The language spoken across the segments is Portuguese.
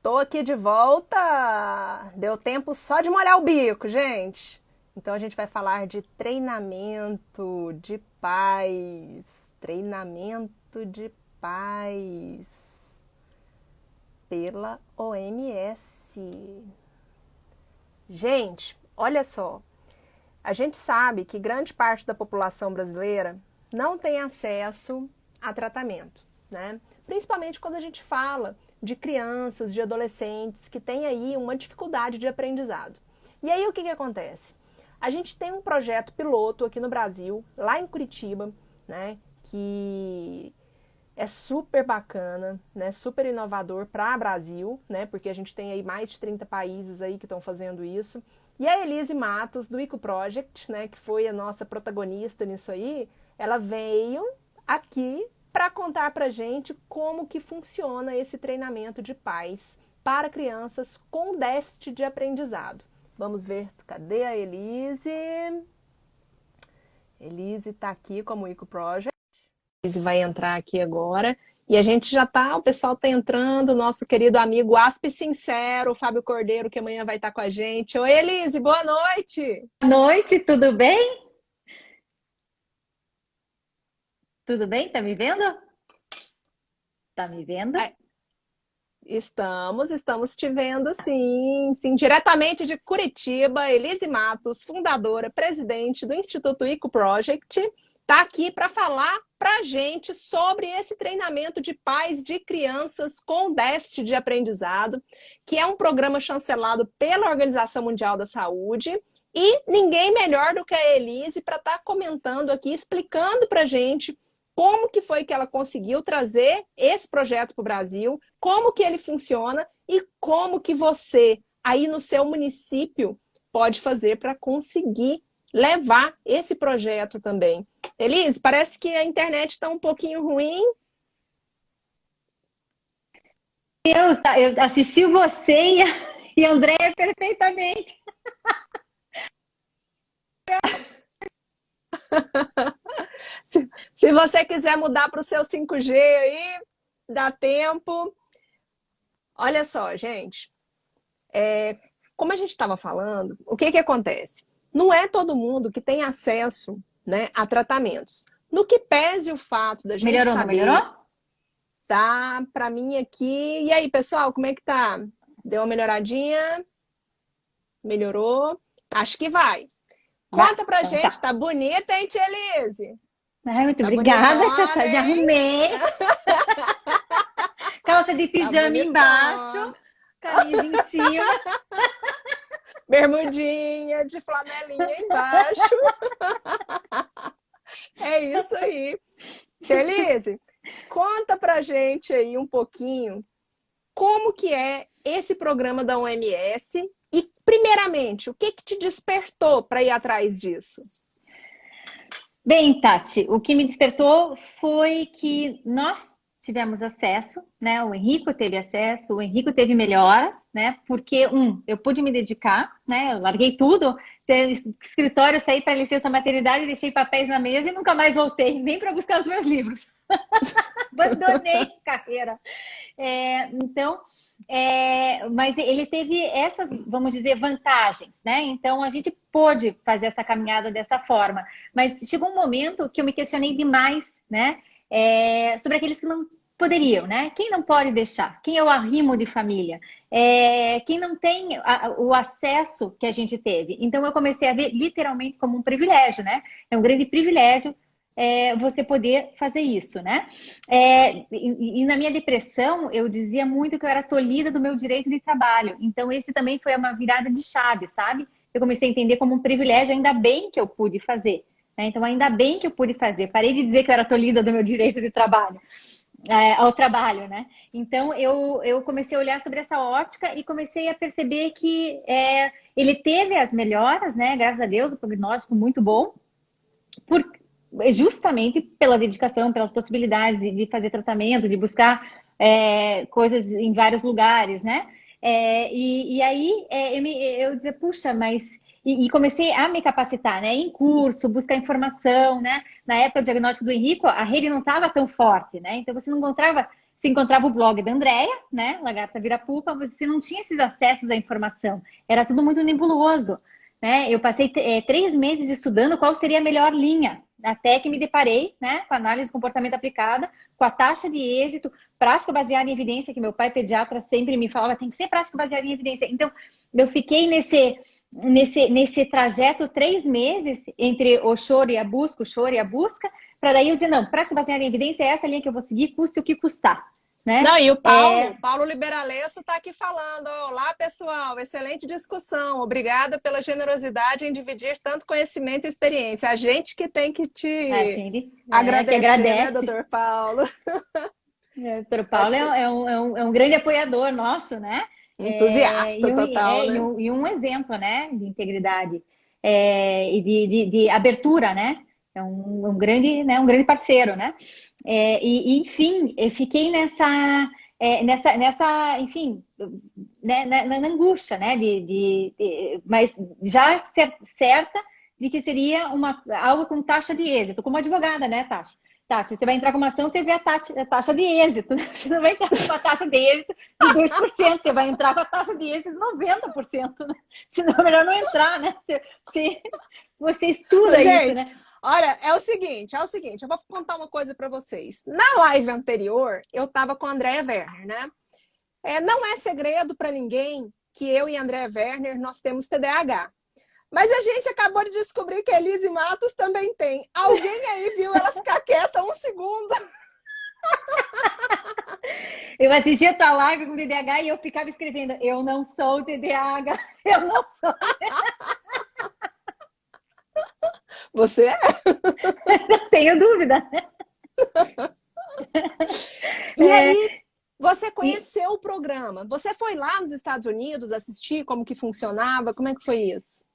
Tô aqui de volta! Deu tempo só de molhar o bico, gente! Então a gente vai falar de treinamento de paz. Treinamento de paz pela OMS. Gente, olha só. A gente sabe que grande parte da população brasileira não tem acesso a tratamento, né? Principalmente quando a gente fala de crianças, de adolescentes que têm aí uma dificuldade de aprendizado. E aí o que acontece? A gente tem um projeto piloto aqui no Brasil, lá em Curitiba, né, que é super bacana, né, super inovador para o Brasil, né, porque a gente tem aí mais de 30 países aí que estão fazendo isso. E a Elise Matos, do Eco Project, né, que foi a nossa protagonista nisso aí, ela veio aqui para contar para a gente como que funciona esse treinamento de paz para crianças com déficit de aprendizado. Vamos ver, cadê a Elise? Elise está aqui como Eco Project. A Elise vai entrar aqui agora. E a gente já tá, o pessoal tá entrando, nosso querido amigo Aspe Sincero, o Fábio Cordeiro, que amanhã vai estar com a gente. Oi, Elise, boa noite! Boa noite, tudo bem? Tudo bem? Tá me vendo? Tá me vendo? Ah, estamos te vendo sim, sim, diretamente de Curitiba, Elise Matos, fundadora, presidente do Instituto Eco Project, está aqui para falar para a gente sobre esse treinamento de pais de crianças com déficit de aprendizado, que é um programa chancelado pela Organização Mundial da Saúde. E ninguém melhor do que a Elise para estar comentando aqui, explicando para a gente como que foi que ela conseguiu trazer esse projeto para o Brasil, como que ele funciona e como que você, aí no seu município, pode fazer para conseguir levar esse projeto também. Elise, parece que a internet está um pouquinho ruim. Eu assisti você e a Andréia perfeitamente. Se você quiser mudar para o seu 5G aí, dá tempo. Olha só, gente, como a gente estava falando, o que acontece? Não é todo mundo que tem acesso, né, a tratamentos. No que pese o fato da gente Melhorou, não melhorou? saber, tá, para mim aqui. E aí, pessoal, como é que tá? Deu uma melhoradinha? Melhorou? Acho que vai. Vai, Conta pra então gente, tá. tá bonita, hein, Tia Elise? Ai, muito Tá obrigada, tia, bonitona, me hein? arrumei. Calça de Tá pijama embaixo, bonitona. camisa em cima. Bermudinha de flanelinha embaixo. É isso aí. Tia Elise, conta pra gente aí um pouquinho como que é esse programa da OMS e, primeiramente, o que te despertou para ir atrás disso? Bem, Tati, o que me despertou foi que nós tivemos acesso, né? O Henrico teve acesso, o Henrico teve melhoras, né? Porque, eu pude me dedicar, né? Eu larguei tudo, escritório, saí para licença maternidade, deixei papéis na mesa e nunca mais voltei, nem para buscar os meus livros. Abandonei a carreira. Então, mas ele teve essas, vamos dizer, vantagens, né? Então a gente pôde fazer essa caminhada dessa forma. Mas chegou um momento que eu me questionei demais, né? Sobre aqueles que não poderiam, né? Quem não pode deixar? Quem é o arrimo de família? Quem não tem o acesso que a gente teve? Então eu comecei a ver literalmente como um privilégio, né? É um grande privilégio você poder fazer isso, né? E na minha depressão, eu dizia muito que eu era tolhida do meu direito de trabalho. Então, esse também foi uma virada de chave, sabe? Eu comecei a entender como um privilégio, ainda bem que eu pude fazer. Né? Então, ainda bem que eu pude fazer. Parei de dizer que eu era tolhida do meu direito de trabalho, ao trabalho, né? Então, eu comecei a olhar sobre essa ótica e comecei a perceber que ele teve as melhoras, né? Graças a Deus, o prognóstico muito bom, por, justamente pela dedicação, pelas possibilidades de fazer tratamento, de buscar coisas em vários lugares, né? E aí eu dizia, puxa, mas... E comecei a me capacitar, né? Em curso, buscar informação, né? Na época do diagnóstico do Henrico, a rede não estava tão forte, né? Então você não encontrava se encontrava o blog da Andrea, né? Lagarta Vira Pupa, você não tinha esses acessos à informação. Era tudo muito nebuloso, né? Eu passei 3 meses estudando qual seria a melhor linha, até que me deparei, né, com a análise de comportamento aplicada, com a taxa de êxito, prática baseada em evidência, que meu pai pediatra sempre me falava, tem que ser prática baseada em evidência. Então, eu fiquei nesse trajeto 3 meses entre o choro e a busca, o choro e a busca, para daí eu dizer, não, prática baseada em evidência é essa linha que eu vou seguir, custe o que custar. Né? Não, e o Paulo Liberalesso está aqui falando. Olá, pessoal, excelente discussão. Obrigada pela generosidade em dividir tanto conhecimento e experiência. A gente que tem que te agradecer, que agradece. Né, doutor Paulo? Doutor Paulo é um grande apoiador nosso, né? Entusiasta total, né? E um exemplo, né, de integridade e de abertura, né? É um grande parceiro, né? Enfim, eu fiquei nessa enfim, né, na angústia, né? Mas já certa de que seria algo com taxa de êxito, como advogada, né, Tati, você vai entrar com uma ação, você vê a taxa de êxito, né? Você não vai entrar com a taxa de êxito de 2%, você vai entrar com a taxa de êxito de 90%, né? Senão é melhor não entrar, né? Você estuda Gente, isso, né? Olha, é o seguinte, eu vou contar uma coisa para vocês. Na live anterior, eu estava com a Andrea Werner, né? Não é segredo para ninguém que eu e a Andrea Werner, nós temos TDAH. Mas a gente acabou de descobrir que a Elise Matos também tem. Alguém aí viu ela ficar quieta 1 segundo? Eu assistia a tua live com TDAH e eu ficava escrevendo, eu não sou TDAH, eu não sou TDAH. Você é? Não tenho dúvida. E aí, você conheceu o programa? Você foi lá nos Estados Unidos assistir como que funcionava? Como é que foi isso?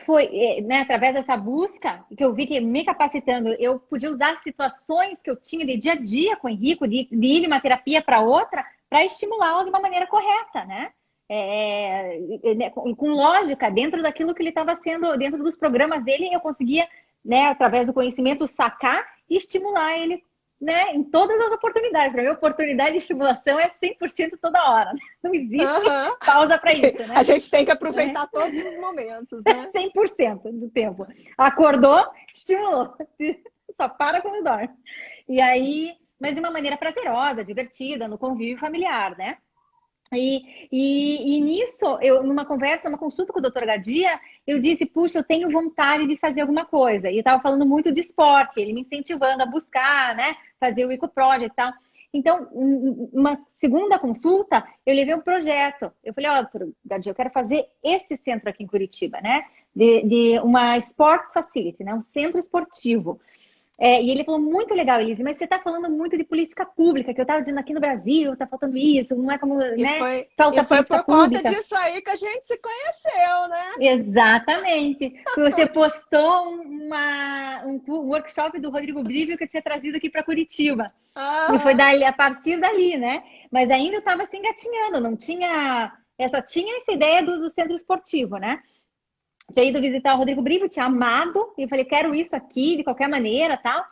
Foi, né, através dessa busca que eu vi que me capacitando, eu podia usar situações que eu tinha de dia a dia com o Henrico, de ir de uma terapia para outra, para estimulá-lo de uma maneira correta, né? Com lógica, dentro daquilo que ele estava sendo, dentro dos programas dele, eu conseguia, né, através do conhecimento, sacar e estimular ele, né, em todas as oportunidades. Para mim, oportunidade de estimulação é 100% toda hora, né? Não existe pausa para isso, né? A gente tem que aproveitar todos os momentos, né? 100% do tempo. Acordou, estimulou. Só para quando dorme. E aí, mas de uma maneira prazerosa, divertida, no convívio familiar, né? E nisso, numa conversa, numa consulta com o Dr. Gadia, eu disse, puxa, eu tenho vontade de fazer alguma coisa. E eu estava falando muito de esporte, ele me incentivando a buscar, né? Fazer o Eco Project e tal. Então, uma segunda consulta, eu levei um projeto. Eu falei, ó, Dr. Gadia, eu quero fazer esse centro aqui em Curitiba, né? De uma Sports Facility, né? Um centro esportivo. E ele falou, muito legal, Elise, mas você está falando muito de política pública, que eu estava dizendo aqui no Brasil, está faltando isso, não é como, né? Falta política pública. Conta disso aí que a gente se conheceu, né? Exatamente. Você postou um workshop do Rodrigo Brívio que eu tinha trazido aqui para Curitiba. E foi a partir dali, né? Mas ainda eu estava assim engatinhando, não tinha... só tinha essa ideia do centro esportivo, né? Tinha ido visitar o Rodrigo Brito, tinha amado, e eu falei, quero isso aqui, de qualquer maneira, tal.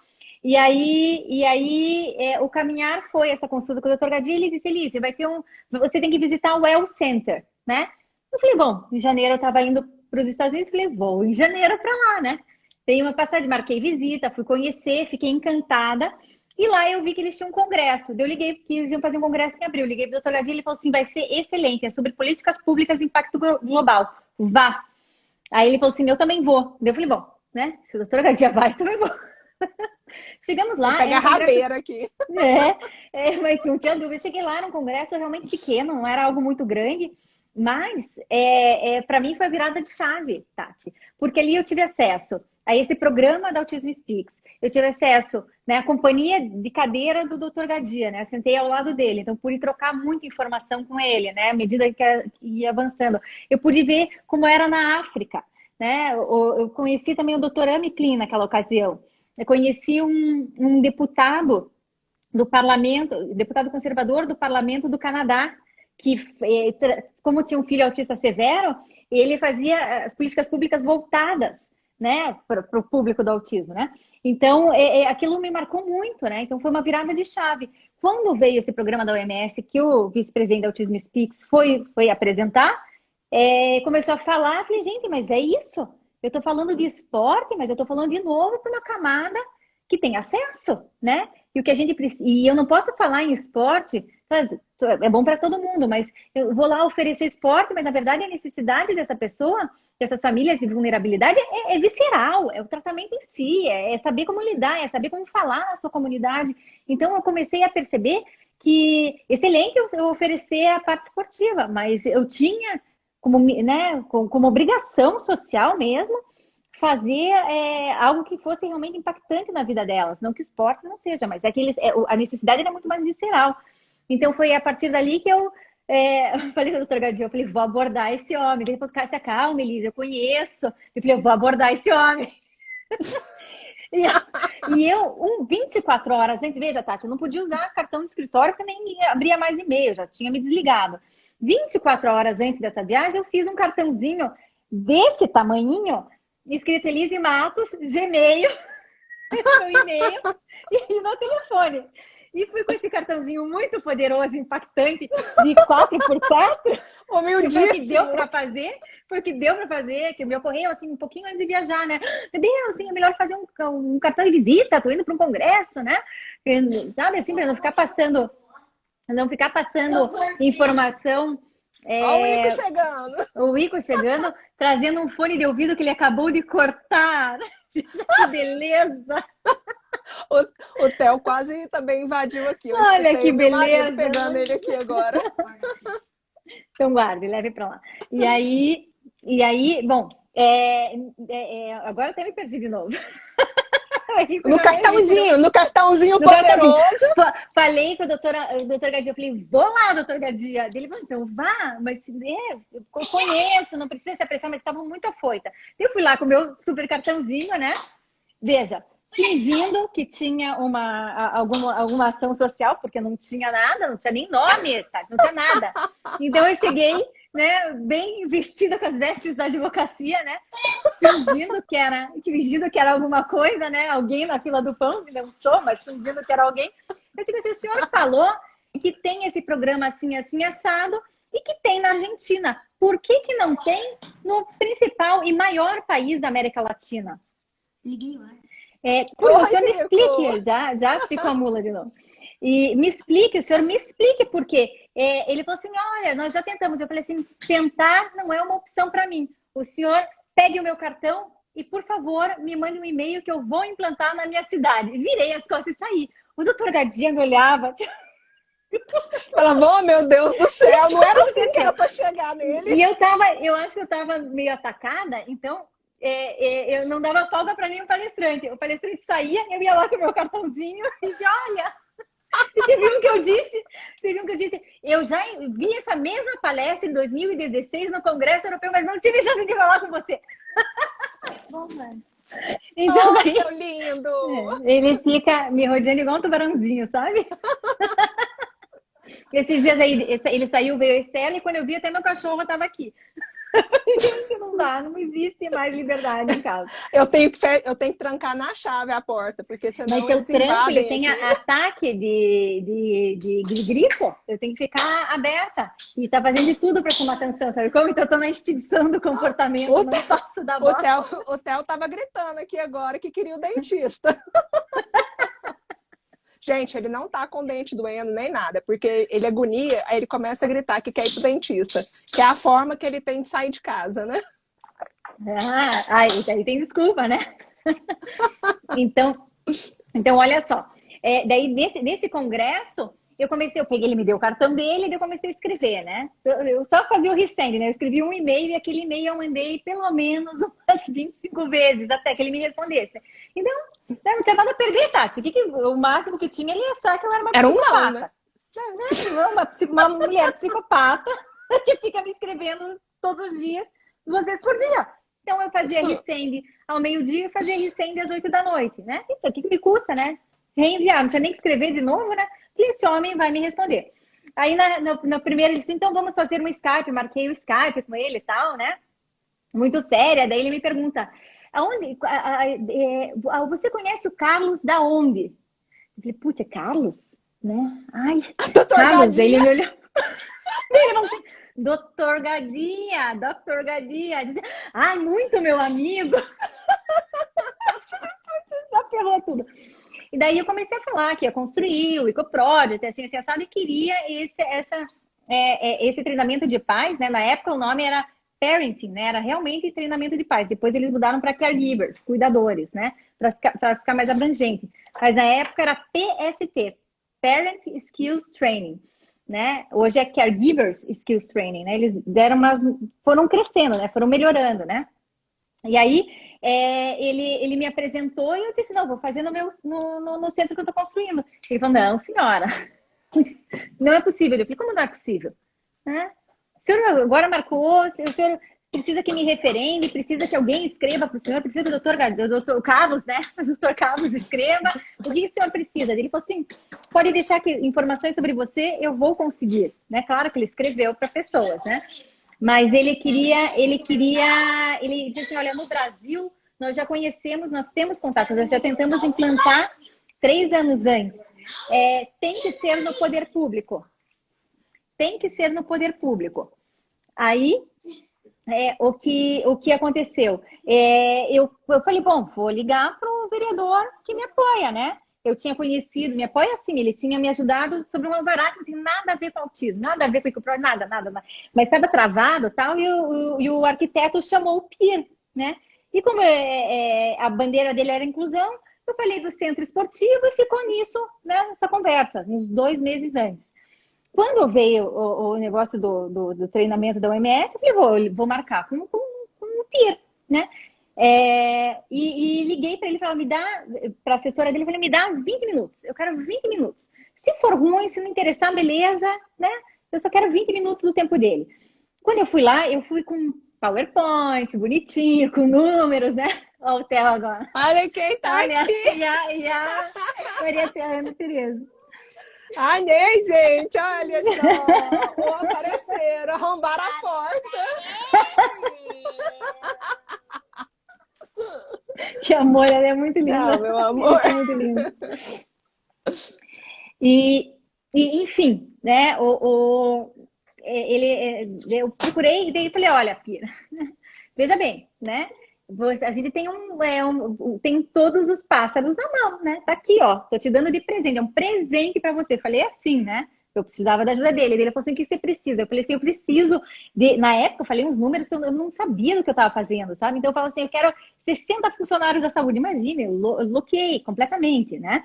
E aí o caminhar foi essa consulta com o Dr. Gadia, e ele disse, Elise, você tem que visitar o Well Center, né? Eu falei, bom, em janeiro eu estava indo para os Estados Unidos, falei, vou em janeiro para lá, né? Dei uma passagem, marquei visita, fui conhecer, fiquei encantada. E lá eu vi que eles tinham um congresso. Eu liguei, porque eles iam fazer um congresso em abril. Eu liguei para o Dr. Gadia, ele falou assim, vai ser excelente, é sobre políticas públicas de impacto global. Vá! Aí ele falou assim, eu também vou. Eu falei, bom, né? Se o doutor Gadia vai, eu também vou. Chegamos lá. Vou pegar rabeira aqui. Mas não tinha dúvida. Cheguei lá num congresso realmente pequeno, não era algo muito grande. Mas, para mim, foi a virada de chave, Tati. Porque ali eu tive acesso a esse programa da Autism Speaks. Eu tive acesso, né, à companhia de cadeira do Dr. Gadia, né? Eu sentei ao lado dele, então pude trocar muita informação com ele, né? À medida que ia avançando. Eu pude ver como era na África, né? Eu conheci também o Dr. Ami Klein naquela ocasião. Eu conheci um deputado do parlamento, deputado conservador do parlamento do Canadá, que, como tinha um filho autista severo, ele fazia as políticas públicas voltadas, né, para o público do autismo, né? Então, aquilo me marcou muito, né? Então, foi uma virada de chave. Quando veio esse programa da OMS, que o vice-presidente da Autism Speaks foi apresentar, começou a falar, eu falei, gente, mas é isso? Eu estou falando de esporte, mas eu estou falando de novo para uma camada que tem acesso, né? E o que a gente precisa, e eu não posso falar em esporte, é bom para todo mundo, mas eu vou lá oferecer esporte, mas na verdade a necessidade dessa pessoa, dessas famílias de vulnerabilidade é visceral, é o tratamento em si, é saber como lidar, é saber como falar na sua comunidade. Então eu comecei a perceber que excelente eu oferecer a parte esportiva, mas eu tinha como, né, como obrigação social mesmo fazer algo que fosse realmente impactante na vida delas. Não que o esporte não seja, mas a necessidade era muito mais visceral. Então foi a partir dali que eu falei com o Dr. Gadia, eu falei, vou abordar esse homem. Ele falou, se acalma, Elisa, eu conheço. Eu falei, eu vou abordar esse homem. E eu, 24 horas antes, veja, Tati, eu não podia usar cartão de escritório porque nem abria mais e-mail, já tinha me desligado. 24 horas antes dessa viagem, eu fiz um cartãozinho desse tamanhinho, escrito Elise Matos, Gmail, meu e-mail e meu telefone. E fui com esse cartãozinho muito poderoso, impactante, de 4x4. Humildíssimo. Foi o que deu para fazer, que me ocorreu assim, um pouquinho antes de viajar, né? Meu Deus, assim, é melhor fazer um cartão de visita, tô indo para um congresso, né? Sabe, assim, para não ficar passando informação. Olha o Ico chegando. O Ico chegando, trazendo um fone de ouvido que ele acabou de cortar. Que beleza! O Theo quase também invadiu aqui. Eu Olha que beleza! Meu marido pegando ele aqui agora. Então guarde, leve para lá. E aí, bom, agora eu até me perdi de novo. No cartãozinho poderoso. Falei com o doutor Gadia, eu falei, vou lá, doutor Gadia. Ele falou, então vá, mas eu conheço, não precisa se apressar, mas estava muito afoita. Eu fui lá com o meu super cartãozinho, né? Veja, fingindo que tinha alguma ação social, porque não tinha nada, não tinha nem nome, sabe? Não tinha nada. Então eu cheguei, né, bem vestida com as vestes da advocacia, né? Fingindo que era alguma coisa, né? Alguém na fila do pão, não sou, mas fingindo que era alguém. Eu digo assim, o senhor falou que tem esse programa assim, assim, assado, e que tem na Argentina. Por que que não tem no principal e maior país da América Latina? Liguei lá. O senhor me explique, já ficou a mula de novo. E o senhor me explique por quê. Ele falou assim, olha, nós já tentamos. Eu falei assim, tentar não é uma opção para mim. O senhor pegue o meu cartão e, por favor, me mande um e-mail que eu vou implantar na minha cidade. Virei as costas e saí. O doutor Gadia me olhava. Ela, oh, meu Deus do céu, não era assim que era para chegar nele. E eu acho que eu estava meio atacada, então eu não dava folga para nenhum palestrante. O palestrante saía, eu ia lá com o meu cartãozinho e dizia, olha... E teve um que eu disse, eu já vi essa mesma palestra em 2016 no Congresso Europeu, mas não tive chance de falar com você. Bom, mano. Então, oh, seu lindo! Ele fica me rodeando igual um tubarãozinho, sabe? Esses dias aí, ele saiu, veio a Estela, e quando eu vi, até meu cachorro estava aqui. Não dá, não existe mais liberdade em casa. Eu tenho que trancar na chave a porta, porque senão mas eles seu trampo, ele tem aqui. ataque de grifo, eu tenho que ficar aberta e tá fazendo de tudo para chamar atenção, sabe como? Então eu tô na extinção do comportamento, não posso dar bola. O Theo tava gritando aqui agora que queria o dentista. Gente, ele não tá com o dente doendo nem nada, porque ele agonia, aí ele começa a gritar que quer ir pro dentista, que é a forma que ele tem de sair de casa, né? Aí tem desculpa, né? Então olha só, daí nesse congresso, eu peguei, ele me deu o cartão dele e eu comecei a escrever, né? Eu só fazia o resend, né? Eu escrevi um e-mail e aquele e-mail eu mandei pelo menos umas 25 vezes até que ele me respondesse. Então, não tinha nada a perder, Tati. O máximo que tinha, ele ia achar que eu era uma psicopata. Uma mulher psicopata que fica me escrevendo todos os dias, 2 vezes por dia. Então, eu fazia resend ao meio-dia e fazia resend às 8 da noite, né? Então, o que me custa, né? Reenviar, não tinha nem que escrever de novo, né? E esse homem vai me responder. Aí, na primeira, ele disse, então vamos fazer um Skype. Marquei o Skype com ele e tal, né? Muito séria. Daí ele me pergunta, você conhece o Carlos da onde? Eu falei, puta, Carlos? né? Ai, Doutor Carlos, ele Gadinha. me olhou. Ele falou assim, Doutor Gadinha, Doutor Gadinha. Disse, ai, muito meu amigo. Já ferrou tudo. E daí eu comecei a falar que ia construir o EcoProject, assim, assado, e queria esse treinamento de pais, né? Na época o nome era parenting, né? Era realmente treinamento de pais. Depois eles mudaram para caregivers, cuidadores, né? Para ficar mais abrangente. Mas na época era PST, Parent Skills Training, né? Hoje é Caregivers Skills Training, né? Eles foram crescendo, né? Foram melhorando, né? E aí ele me apresentou e eu disse, não, vou fazer no centro que eu estou construindo. Ele falou, não, senhora, não é possível. Eu falei, como não é possível? Né? O senhor agora marcou, o senhor precisa que me referende, precisa que alguém escreva para o senhor, precisa que o doutor Carlos, né? O doutor Carlos escreva. O que o senhor precisa? Ele falou assim, pode deixar que informações sobre você eu vou conseguir. Né? Claro que ele escreveu para pessoas, né? Mas ele disse assim, olha, no Brasil nós já conhecemos, nós temos contatos, nós já tentamos implantar 3 anos antes. Tem que ser no poder público. Tem que ser no poder público. Aí, o que aconteceu? Eu falei, bom, vou ligar para o vereador que me apoia, né? Eu tinha conhecido, me apoia assim, ele tinha me ajudado sobre um alvará que não tem nada a ver com autismo, nada a ver com EcoPro, nada. Mas estava travado tal, e o arquiteto chamou o PIR, né? E como a bandeira dele era inclusão, eu falei do centro esportivo e ficou nisso, né, nessa conversa, uns 2 meses antes. Quando veio o negócio do treinamento da OMS, eu falei, vou marcar com o PIR, né? E liguei para ele, para a assessora dele, falei, me dá 20 minutos, eu quero 20 minutos. Se for ruim, se não interessar, beleza, né? Eu só quero 20 minutos do tempo dele. Quando eu fui lá, eu fui com PowerPoint, bonitinho, com números, né? Olha o Theo agora. Olha quem tá Olha, aqui. e a Maria Ana Tereza. Ai, nem, gente, olha só. Ou apareceram, arrombaram a porta. Que amor, ela é muito linda. Não, meu amor. É muito linda. E enfim, né? Eu procurei e daí falei, olha, Pira, veja bem, né? A gente tem tem todos os pássaros na mão, né? Tá aqui, ó. Tô te dando de presente. É um presente para você. Falei assim, né? Eu precisava da ajuda dele. Ele falou assim, o que você precisa? Eu falei assim, eu preciso de... Na época, eu falei uns números que eu não sabia do que eu estava fazendo, sabe? Então, eu falo assim, eu quero 60 funcionários da saúde. Imagina, eu bloqueei completamente, né?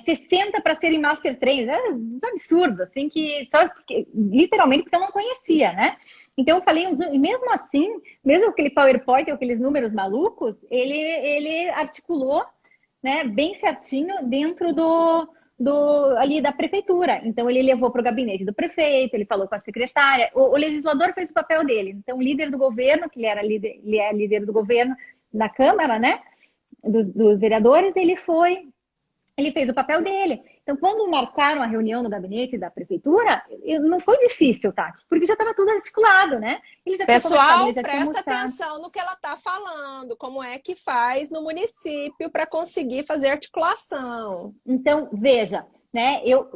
60 para serem Master Trainers. Uns absurdos, assim, que só literalmente porque eu não conhecia, né? Então, eu falei, e mesmo assim, mesmo aquele PowerPoint, aqueles números malucos, ele articulou, né, bem certinho dentro ali da prefeitura. Então, ele levou para o gabinete do prefeito, ele falou com a secretária. O legislador fez o papel dele. Então, o líder do governo, que ele é líder do governo na Câmara, né, dos vereadores, ele fez o papel dele. Então, quando marcaram a reunião no gabinete da prefeitura, não foi difícil, Tati, porque já estava tudo articulado, né? Ele já Pessoal, ele já presta atenção no que ela está falando, como é que faz no município para conseguir fazer articulação. Então, veja, né? Eu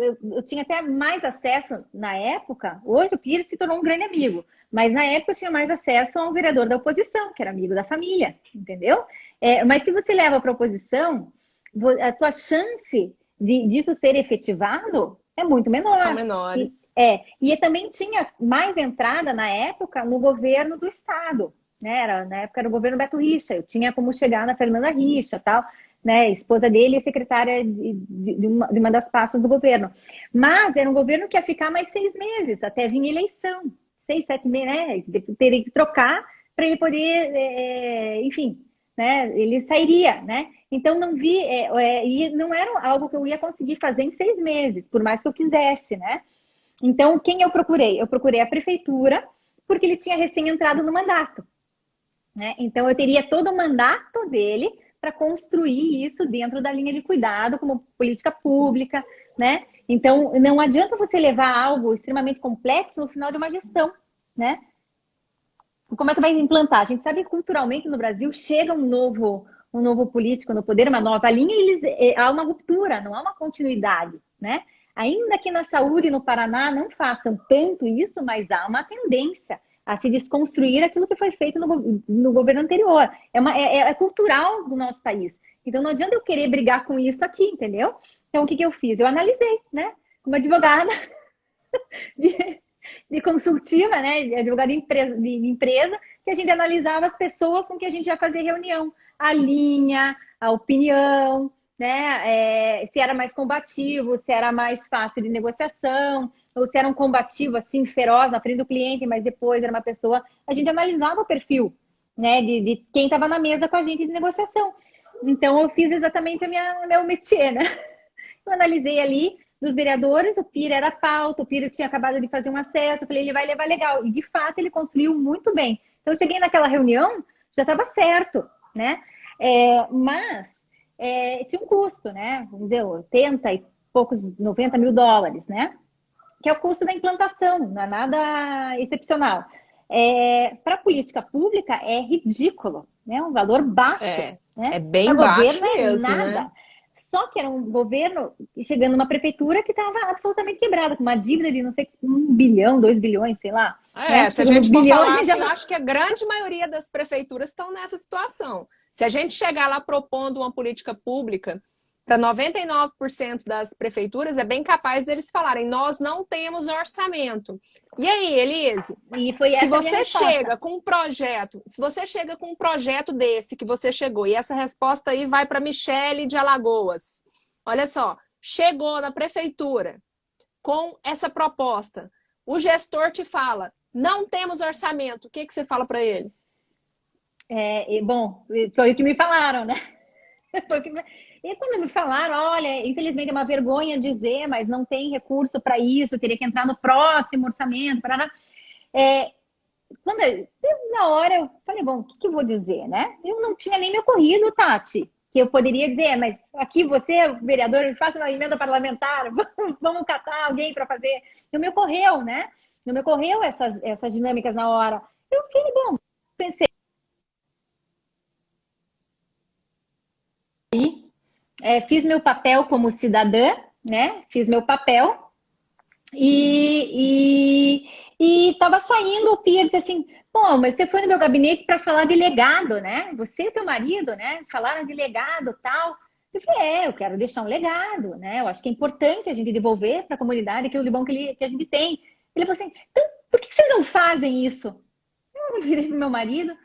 tinha até mais acesso na época, hoje o Pires se tornou um grande amigo, mas na época eu tinha mais acesso a um vereador da oposição, que era amigo da família, entendeu? Mas se você leva para a oposição, a tua chance disso ser efetivado é muito menor. São menores. E também tinha mais entrada na época no governo do estado, né? Na época era o governo Beto Richa, eu tinha como chegar na Fernanda Richa, tal, né? Esposa dele e secretária de uma das pastas do governo. Mas era um governo que ia ficar mais 6 meses, até vir eleição. 6, 7 meses, né? Teria que trocar para ele poder, enfim, né? Ele sairia, né? Então, não vi, e não era algo que eu ia conseguir fazer em 6 meses, por mais que eu quisesse, né? Então, quem eu procurei? Eu procurei a prefeitura, porque ele tinha recém entrado no mandato, né? Então, eu teria todo o mandato dele para construir isso dentro da linha de cuidado, como política pública, né? Então, não adianta você levar algo extremamente complexo no final de uma gestão, né? Como é que vai implantar? A gente sabe que culturalmente no Brasil chega um novo político no poder, uma nova linha, há uma ruptura, não há uma continuidade, né? Ainda que na saúde no Paraná não façam tanto isso, mas há uma tendência a se desconstruir aquilo que foi feito no governo anterior. É cultural do nosso país. Então não adianta eu querer brigar com isso aqui, entendeu? Então o que eu fiz? Eu analisei, né? Como advogada de consultiva, né? De advogada de empresa, que a gente analisava as pessoas com que a gente ia fazer reunião. A linha, a opinião, né? Se era mais combativo, se era mais fácil de negociação, ou se era um combativo, assim, feroz na frente do cliente, mas depois era uma pessoa... A gente analisava o perfil, né? De quem estava na mesa com a gente de negociação. Então, eu fiz exatamente meu métier, né? Eu analisei ali dos vereadores, o Pira era pauta, o Pira tinha acabado de fazer um acesso, eu falei, ele vai levar legal. E, de fato, ele construiu muito bem. Então, eu cheguei naquela reunião, já estava certo, né? Mas tinha um custo, né? Vamos dizer, 80 e poucos, 90 mil dólares, né? Que é o custo da implantação, não é nada excepcional. Para a política pública, é ridículo, né? Um valor baixo. Né? É bem baixo governo mesmo, nada. né? Só que era um governo chegando numa prefeitura que estava absolutamente quebrada, com uma dívida de, não sei, 1 bilhão, 2 bilhões, sei lá. Né? Se a gente for bilhão, falar assim, eu acho que a grande maioria das prefeituras estão nessa situação. Se a gente chegar lá propondo uma política pública para 99% das prefeituras, é bem capaz deles falarem, nós não temos orçamento. E aí, Elise, se você chega com um projeto, se você chega com um projeto desse que você chegou, e essa resposta aí vai para Michele de Alagoas. Olha só, chegou na prefeitura com essa proposta, o gestor te fala, não temos orçamento, o que você fala para ele? Bom, foi o que me falaram, né? E quando me falaram, olha, infelizmente é uma vergonha dizer, mas não tem recurso para isso, teria que entrar no próximo orçamento. Na hora eu falei, bom, o que eu vou dizer, né? Eu não tinha nem me ocorrido, Tati, que eu poderia dizer, mas aqui você, vereador, faça uma emenda parlamentar, vamos catar alguém para fazer. Não me ocorreu, né? Não me ocorreu essas dinâmicas na hora. Eu fiquei, bom, pensei. Fiz meu papel como cidadã, né? Fiz meu papel e estava saindo o Pia disse assim, pô, mas você foi no meu gabinete para falar de legado, né? Você e teu marido, né? Falaram de legado, tal. Eu falei, eu quero deixar um legado, né? Eu acho que é importante a gente devolver para a comunidade aquilo de bom que a gente tem. Ele falou assim, então, por que vocês não fazem isso? Eu virei pro meu marido,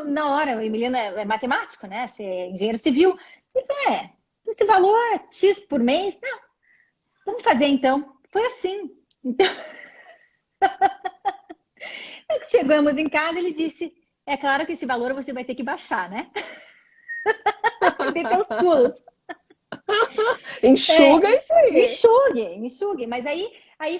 na hora, o Emiliano é matemático, né? Você é engenheiro civil. Ele falou, esse valor é X por mês? Não, vamos fazer então. Foi assim. Então, chegamos em casa, ele disse, é claro que esse valor você vai ter que baixar, né? Tem teus pulos. Enxuga isso aí. Enxugue. Mas aí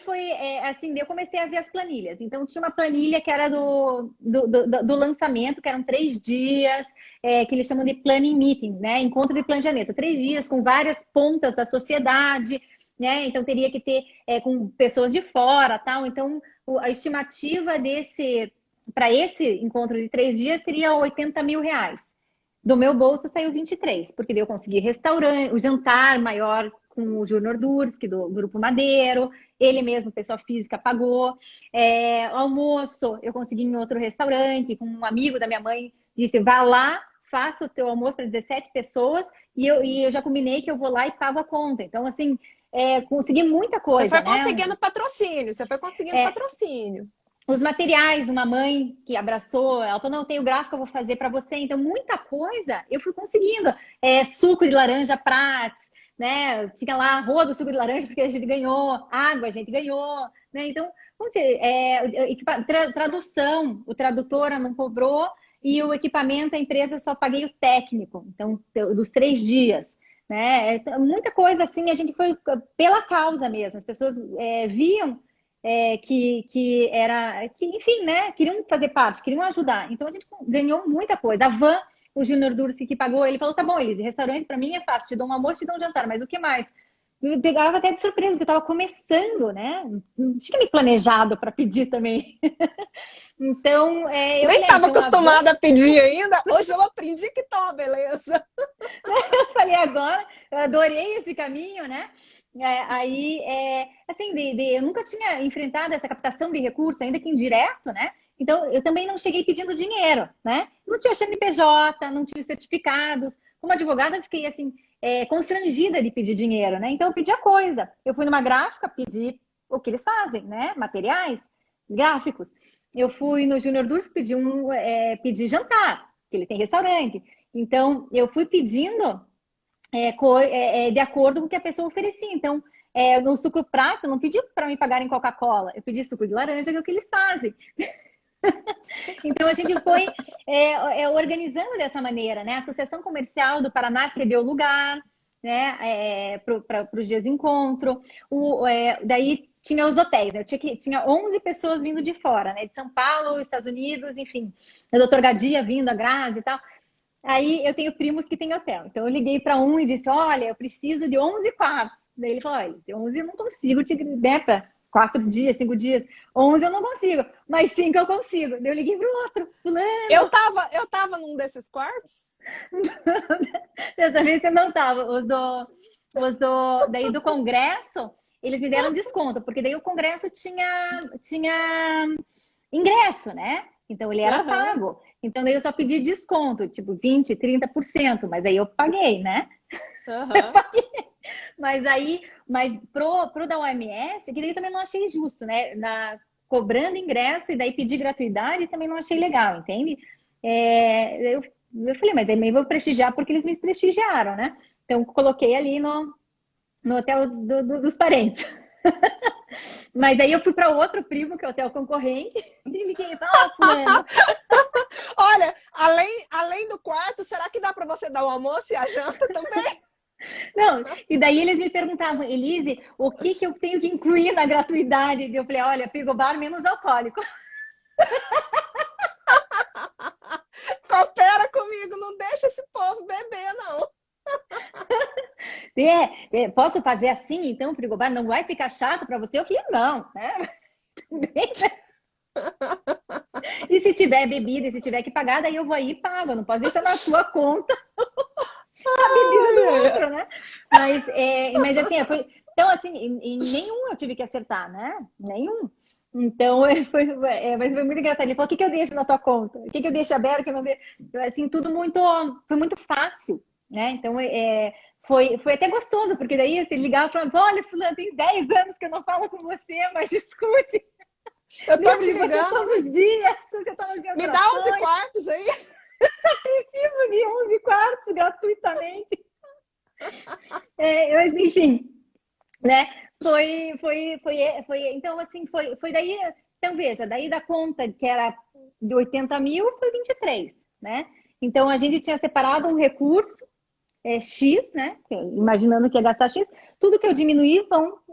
foi assim, eu comecei a ver as planilhas. Então tinha uma planilha que era do lançamento, que eram 3 dias, que eles chamam de planning meeting, né? Encontro de planejamento. 3 dias com várias pontas da sociedade, né? Então teria que ter com pessoas de fora, tal. Então a estimativa para esse encontro de 3 dias seria 80 mil reais. Do meu bolso saiu 23, porque daí eu consegui restaurante, o jantar maior com o Júnior Durski, do Grupo Madeiro, ele mesmo, pessoa física, pagou. Almoço, eu consegui em outro restaurante, com um amigo da minha mãe, disse, vá lá, faça o teu almoço para 17 pessoas, e eu já combinei que eu vou lá e pago a conta. Então, assim, consegui muita coisa. Você foi conseguindo patrocínio. Os materiais, uma mãe que abraçou, ela falou, não, eu tenho gráfico, eu vou fazer para você. Então, muita coisa eu fui conseguindo. Suco de laranja Prats, né? Tinha lá a do suco de laranja, porque a gente ganhou. Água, a gente ganhou. Né? Então, vamos dizer, tradução, o tradutora não cobrou e o equipamento, a empresa só paguei o técnico. Então, dos 3 dias. Né? Muita coisa assim, a gente foi pela causa mesmo. As pessoas viam enfim, né, queriam fazer parte, queriam ajudar. Então a gente ganhou muita coisa. A van, o Júnior Durski que pagou, ele falou, tá bom, Elise, restaurante para mim é fácil, te dou um almoço, te dou um jantar, mas o que mais? Me pegava até de surpresa, porque eu estava começando, né? Não tinha me planejado para pedir também. Então, eu nem estava acostumada a pedir ainda. Hoje eu aprendi que tá uma beleza. Eu falei agora, eu adorei esse caminho, né? Assim, eu nunca tinha enfrentado essa captação de recurso, ainda que indireto, né? Então, eu também não cheguei pedindo dinheiro, né? Não tinha CNPJ, não tinha certificados. Como advogada, eu fiquei, assim, constrangida de pedir dinheiro, né? Então, eu pedi a coisa. Eu fui numa gráfica, pedi o que eles fazem, né? Materiais gráficos. Eu fui no Júnior Durso, pedi jantar, que ele tem restaurante. Então, eu fui pedindo de acordo com o que a pessoa oferecia. Então, no suco prato, eu não pedi para me pagarem Coca-Cola, eu pedi suco de laranja, que é o que eles fazem. Então, a gente foi organizando dessa maneira, né? A Associação Comercial do Paraná cedeu lugar, né? Para os dias de encontro. Daí tinha os hotéis, né? Tinha 11 pessoas vindo de fora, né? De São Paulo, Estados Unidos, enfim. O doutor Gadia vindo, a Grazi e tal. Aí eu tenho primos que têm hotel. Então eu liguei para um e disse: olha, eu preciso de 11 quartos. Daí ele falou: olha, 11 eu não consigo, né, 4 dias, 5 dias. 11 eu não consigo, mas 5 eu consigo. Daí eu liguei para o outro. Fulano. Eu tava num desses quartos? Dessa vez eu não tava. Daí do congresso, eles me deram desconto, porque daí o congresso tinha ingresso, né? Então ele era pago. Então daí eu só pedi desconto, tipo 20, 30%, mas aí eu paguei, né? Eu paguei. Mas pro da OMS, que daí eu também não achei justo, né? Cobrando ingresso e daí pedir gratuidade, também não achei legal, entende? Eu falei, mas também vou prestigiar porque eles me prestigiaram, né? Então coloquei ali no hotel dos parentes. Mas aí eu fui para outro primo, que é o hotel concorrente, e liguei e falei: fulano. Olha, além do quarto, será que dá para você dar o almoço e a janta também? Não, e daí eles me perguntavam: Elise, o que eu tenho que incluir na gratuidade? E eu falei: olha, frigobar menos alcoólico. Coopera comigo, não deixa esse povo beber, não. Posso fazer assim, então, frigobar? Não vai ficar chato para você? Eu falei: não, né? E se tiver bebida, e se tiver que pagar, daí eu vou aí e pago. Eu não posso deixar na sua conta a bebida do outro, né? Mas assim, então, assim, em nenhum eu tive que acertar, né? Nenhum. Então, mas foi muito engraçado. Ele falou: o que eu deixo na tua conta? O que eu deixo aberto? Que eu não deixo? Assim, foi muito fácil, né? Então, foi até gostoso, porque daí você ligava e falava: olha, fulano, tem 10 anos que eu não falo com você, mas escute. Eu tô te ligando. Todos os dias. Me dá 11 quartos aí. Eu só preciso de 11 quartos gratuitamente. Mas, enfim, né? Então, assim, foi daí. Então, veja, daí da conta que era de 80 mil, foi 23, né? Então, a gente tinha separado um recurso X, né? Imaginando que ia gastar X, tudo que eu diminuí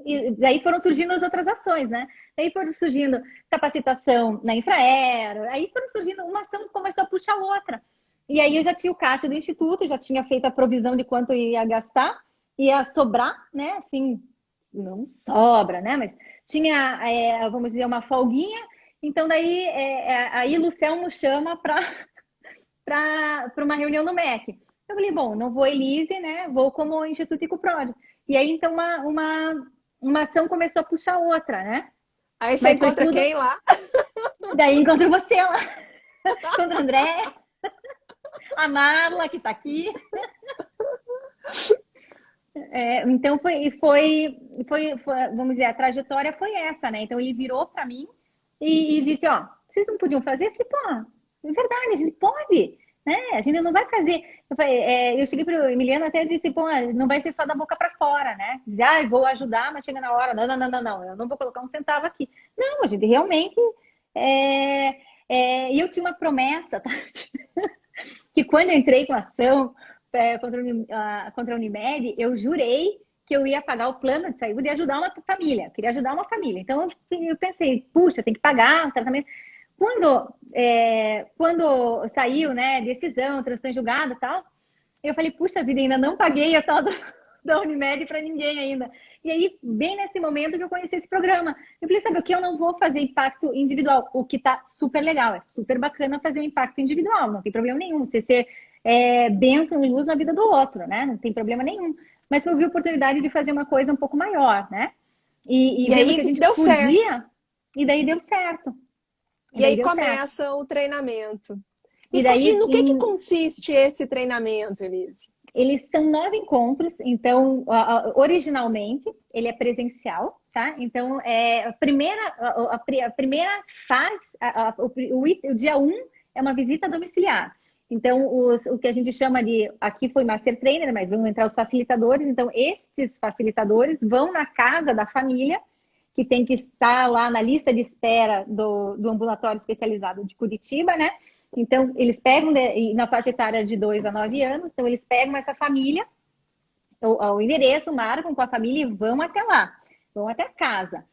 e daí foram surgindo as outras ações, né? Daí foram surgindo capacitação na Infraero, aí foram surgindo, uma ação começou a puxar outra. E aí eu já tinha o caixa do Instituto, já tinha feito a provisão de quanto ia gastar, ia sobrar, né? Assim, não sobra, né? Mas tinha, vamos dizer, uma folguinha. Então daí, aí o Luciano nos chama para uma reunião no MEC. Eu falei: bom, não vou Elise, né? Vou como Instituto Ecoprod. E aí, então, uma ação começou a puxar outra, né? Aí você encontra quem lá? Daí encontro você lá. Encontro o André, a Marla, que tá aqui. Então, vamos dizer, a trajetória foi essa, né? Então, ele virou para mim e disse: ó, vocês não podiam fazer? Eu falei: pô, é verdade, a gente pode. Né? A gente não vai fazer. Eu cheguei para o Emiliano até e disse: pô, não vai ser só da boca para fora, né? Dizer: vou ajudar, mas chega na hora, não, eu não vou colocar um centavo aqui. Não, a gente realmente. E eu tinha uma promessa, tá? Que quando eu entrei com a ação contra a Unimed, eu jurei que eu ia pagar o plano de saúde e ajudar uma família. Queria ajudar uma família. Então eu pensei: puxa, tem que pagar o tratamento. Quando saiu, né, decisão, transição em julgado e tal, eu falei: puxa vida, ainda não paguei a tal da Unimed para ninguém ainda. E aí, bem nesse momento que eu conheci esse programa, eu falei: sabe o que? Eu não vou fazer impacto individual, o que tá super legal, é super bacana fazer um impacto individual, não tem problema nenhum, você ser bênção e luz na vida do outro, né? Não tem problema nenhum. mas eu vi a oportunidade de fazer uma coisa um pouco maior, né? E E vendo que a aí gente deu certo. podia, e daí deu certo. E E daí aí deu certo. começa o treinamento. E E daí, no que consiste esse treinamento, Elise? eles são 9 encontros, então, originalmente, ele é presencial, tá? Então, a primeira fase, o dia um é uma visita domiciliar. Então, o que a gente chama de, aqui foi Master Trainer, mas vão entrar os facilitadores. Então, esses facilitadores vão na casa da família, que tem que estar lá na lista de espera do ambulatório especializado de Curitiba, né? Então, eles pegam, na faixa etária de 2 a 9 anos, então eles pegam essa família, o endereço, marcam com a família e vão até lá, vão até casa.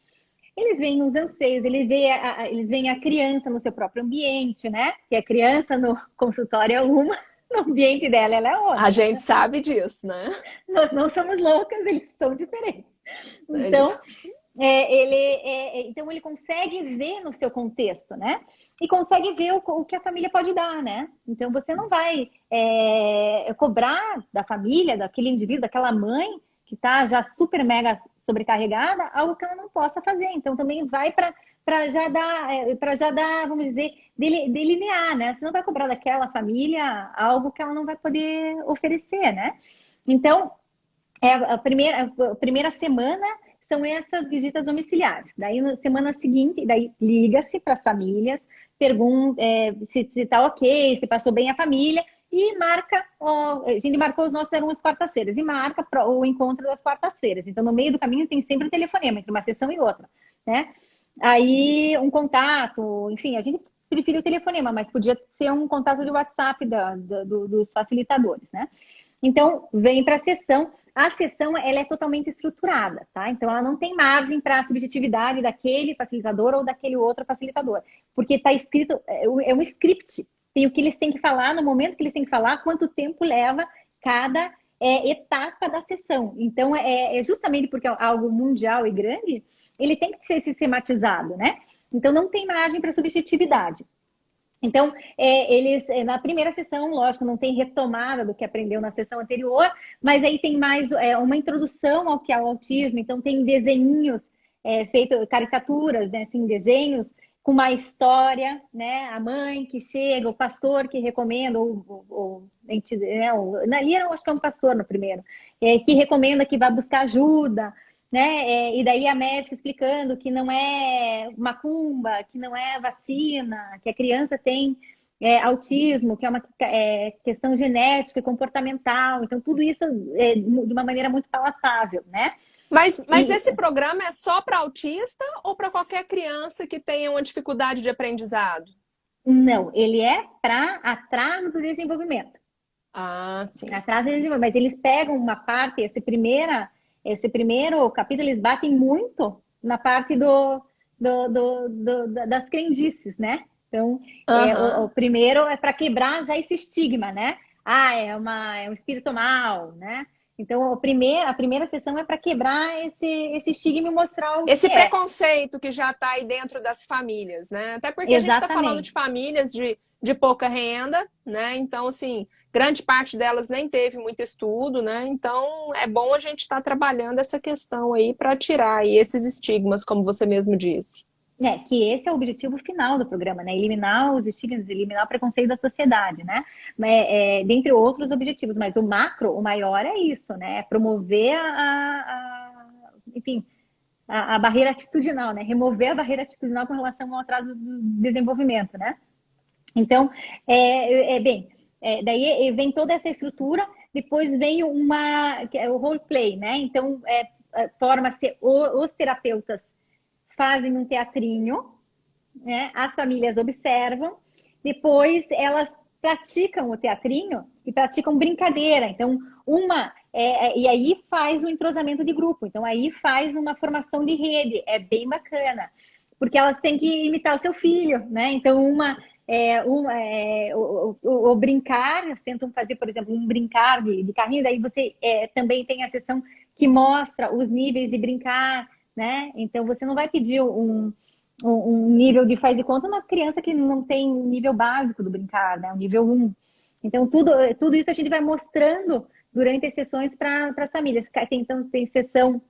Eles veem os anseios, eles veem a criança no seu próprio ambiente, né? Que a criança no consultório é uma, no ambiente dela ela é A outra. gente sabe disso, né? Nós não somos loucas, eles são diferentes. Eles... Então, então ele consegue ver no seu contexto, né? E consegue ver o que a família pode dar, né? Então você não vai cobrar da família, daquele indivíduo, daquela mãe que está já super mega sobrecarregada, algo que ela não possa fazer. Então também vai para já dar, vamos dizer, delinear, né? Você não vai cobrar daquela família algo que ela não vai poder oferecer, né? Então, a primeira semana são essas visitas domiciliares. Daí, na semana seguinte, daí liga-se para as famílias, pergunta se está ok, se passou bem a família, e marca, a gente marcou os nossos, eram as quartas-feiras, e marca o encontro das quartas-feiras. Então, no meio do caminho tem sempre um telefonema entre uma sessão e outra, né? Aí, um contato, enfim, a gente preferiu o telefonema, mas podia ser um contato de WhatsApp dos facilitadores, né? Então, vem para a sessão. A sessão, ela é totalmente estruturada, tá? Então, ela não tem margem para a subjetividade daquele facilitador ou daquele outro facilitador. Porque está escrito, é um script. Tem o que eles têm que falar, no momento que eles têm que falar, quanto tempo leva cada etapa da sessão. Então, é justamente porque é algo mundial e grande, ele tem que ser sistematizado, né? Então, não tem margem para subjetividade. Então, eles, na primeira sessão, lógico, não tem retomada do que aprendeu na sessão anterior, mas aí tem mais uma introdução ao que é o autismo. Então, tem desenhinhos feitos, caricaturas, né, assim, desenhos com uma história, né? A mãe que chega, o pastor que recomenda, ali eu acho que é um pastor no primeiro, que recomenda que vá buscar ajuda, né? E daí a médica explicando que não é macumba, que não é vacina, que a criança tem autismo, que é uma questão genética e comportamental. Então, tudo isso de uma maneira muito palatável, né? Mas esse programa é só para autista ou para qualquer criança que tenha uma dificuldade de aprendizado? Não, ele é para atraso do desenvolvimento. Ah, sim. Atraso do desenvolvimento. Mas eles pegam uma parte, esse primeiro capítulo, eles batem muito na parte das crendices, né? Então, o Aham. primeiro é para quebrar já esse estigma, né? Ah, é um espírito mal, né? Então, a primeira sessão é para quebrar esse estigma e mostrar o Esse que é. preconceito que já está aí dentro das famílias, né? Até porque a gente está falando de Exatamente. famílias de pouca renda, né? Então, assim, grande parte delas nem teve muito estudo, né? Então, é bom a gente estar trabalhando essa questão aí para tirar aí esses estigmas, como você mesmo disse. Que esse é o objetivo final do programa, né? Eliminar os estigmas, eliminar o preconceito da sociedade, né? Dentre outros objetivos, mas o macro, o maior é isso, né? É promover enfim, a barreira atitudinal, né? Remover a barreira atitudinal com relação ao atraso do desenvolvimento, né? Então, daí vem toda essa estrutura, depois vem que é o roleplay, né? Então, forma-se, os terapeutas fazem um teatrinho, né? As famílias observam, depois elas praticam o teatrinho e praticam brincadeira. Então, e aí faz um entrosamento de grupo. Então, aí faz uma formação de rede. É bem bacana, porque elas têm que imitar o seu filho, né? Então, o brincar, tentam fazer, por exemplo, um brincar de carrinho, daí você também tem a sessão que mostra os níveis de brincar, né? Então, você não vai pedir um nível de faz de conta uma criança que não tem nível básico do brincar, né? O nível 1. Então, tudo isso a gente vai mostrando durante as sessões para as famílias. Então, tem sessão,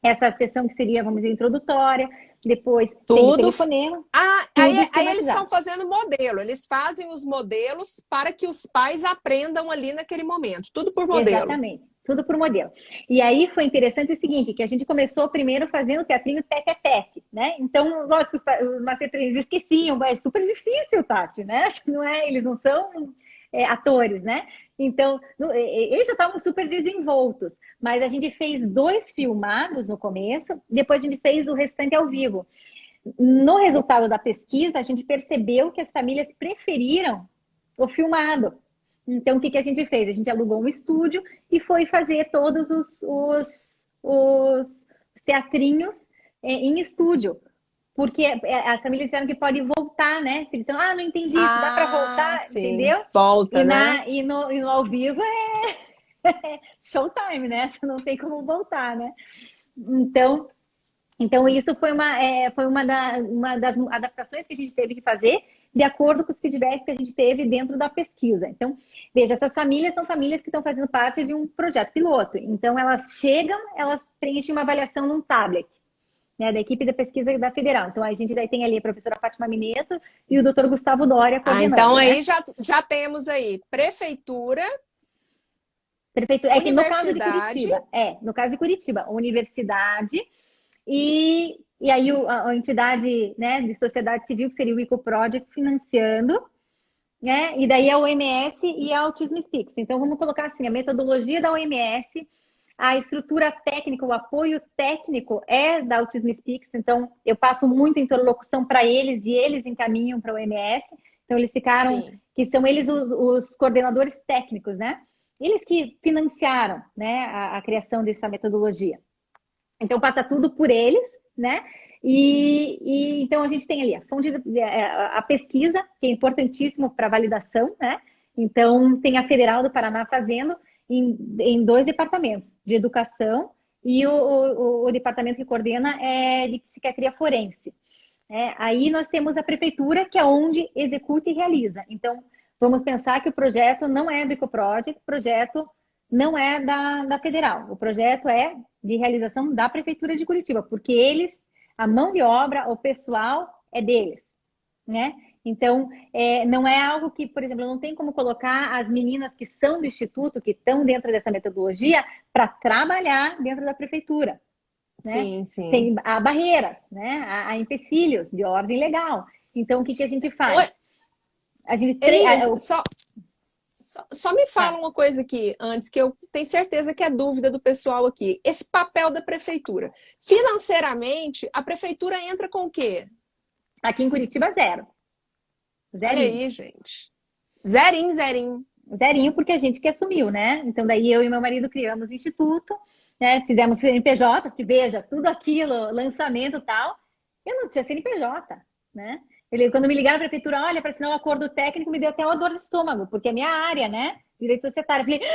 essa sessão que seria, vamos dizer, introdutória, depois tem o Tudo. telefonema, Ah, tudo aí eles estão esquematizado. fazendo modelo, eles fazem os modelos para que os pais aprendam ali naquele momento, tudo por modelo. Exatamente, tudo por modelo. E aí foi interessante o seguinte, que a gente começou primeiro fazendo teatrinho tete-a-tete, né? Então, lógico, os macetrinhos esqueciam, é super difícil, Tati, né? Não é, eles não são atores, né? Então, eles já estavam super desenvoltos, mas a gente fez 2 filmados no começo, depois a gente fez o restante ao vivo. No resultado da pesquisa, a gente percebeu que as famílias preferiram o filmado. Então, o que a gente fez? A gente alugou um estúdio e foi fazer todos os teatrinhos em estúdio. Porque as famílias disseram que pode voltar, né? Se eles disseram, não entendi isso, dá para Ah, voltar, sim. entendeu? Volta, né? E no ao vivo é showtime, né? Você não tem como voltar, né? Então, isso foi uma das adaptações que a gente teve que fazer de acordo com os feedbacks que a gente teve dentro da pesquisa. Então, veja, essas famílias são famílias que estão fazendo parte de um projeto piloto. Então, elas chegam, elas preenchem uma avaliação num tablet, né, da equipe da pesquisa da Federal. Então, a gente daí tem ali a professora Fátima Mineto e o doutor Gustavo Doria Então coordenando, né? aí já temos aí prefeitura, Perfeito. É que no caso de universidade. Curitiba, no caso de Curitiba, universidade e aí a entidade, né, de sociedade civil, que seria o Eco Project, financiando, né? E daí a OMS e a Autism Speaks. Então, vamos colocar assim, a metodologia da OMS, a estrutura técnica, o apoio técnico é da Autism Speaks. Então, eu passo muita interlocução para eles e eles encaminham para a OMS. Então, eles ficaram, Sim. que são eles os coordenadores técnicos, né? Eles que financiaram, né, a criação dessa metodologia. Então, passa tudo por eles, né? Então a gente tem ali a fonte, a pesquisa, que é importantíssimo para validação, né? Então, tem a Federal do Paraná fazendo em 2 departamentos, de educação e o departamento que coordena é de psiquiatria forense. Aí nós temos a prefeitura, que é onde executa e realiza. Então, vamos pensar que o projeto não é do EcoProject, o projeto não é da federal. O projeto é de realização da prefeitura de Curitiba, porque eles, a mão de obra, o pessoal é deles, né? Então, não é algo que, por exemplo, não tem como colocar as meninas que são do instituto, que estão dentro dessa metodologia, para trabalhar dentro da prefeitura, né? Sim, sim. Tem a barreira, né? Há empecilhos de ordem legal. Então, o que a gente faz? A gente Elis, treina. só me fala uma coisa aqui antes, que eu tenho certeza que é dúvida do pessoal aqui. Esse papel da prefeitura. Financeiramente, a prefeitura entra com o quê? Aqui em Curitiba, zero. Olha Zerinho. aí, gente. Zerinho, zerinho. Zerinho, porque a gente que assumiu, né? Então, daí eu e meu marido criamos o instituto, né? Fizemos CNPJ, que veja, tudo aquilo, lançamento e tal. Eu não tinha CNPJ, né? Quando me ligaram à prefeitura, olha, para assinar um acordo técnico, me deu até uma dor de estômago, porque é minha área, né? Direito societário. Eu falei,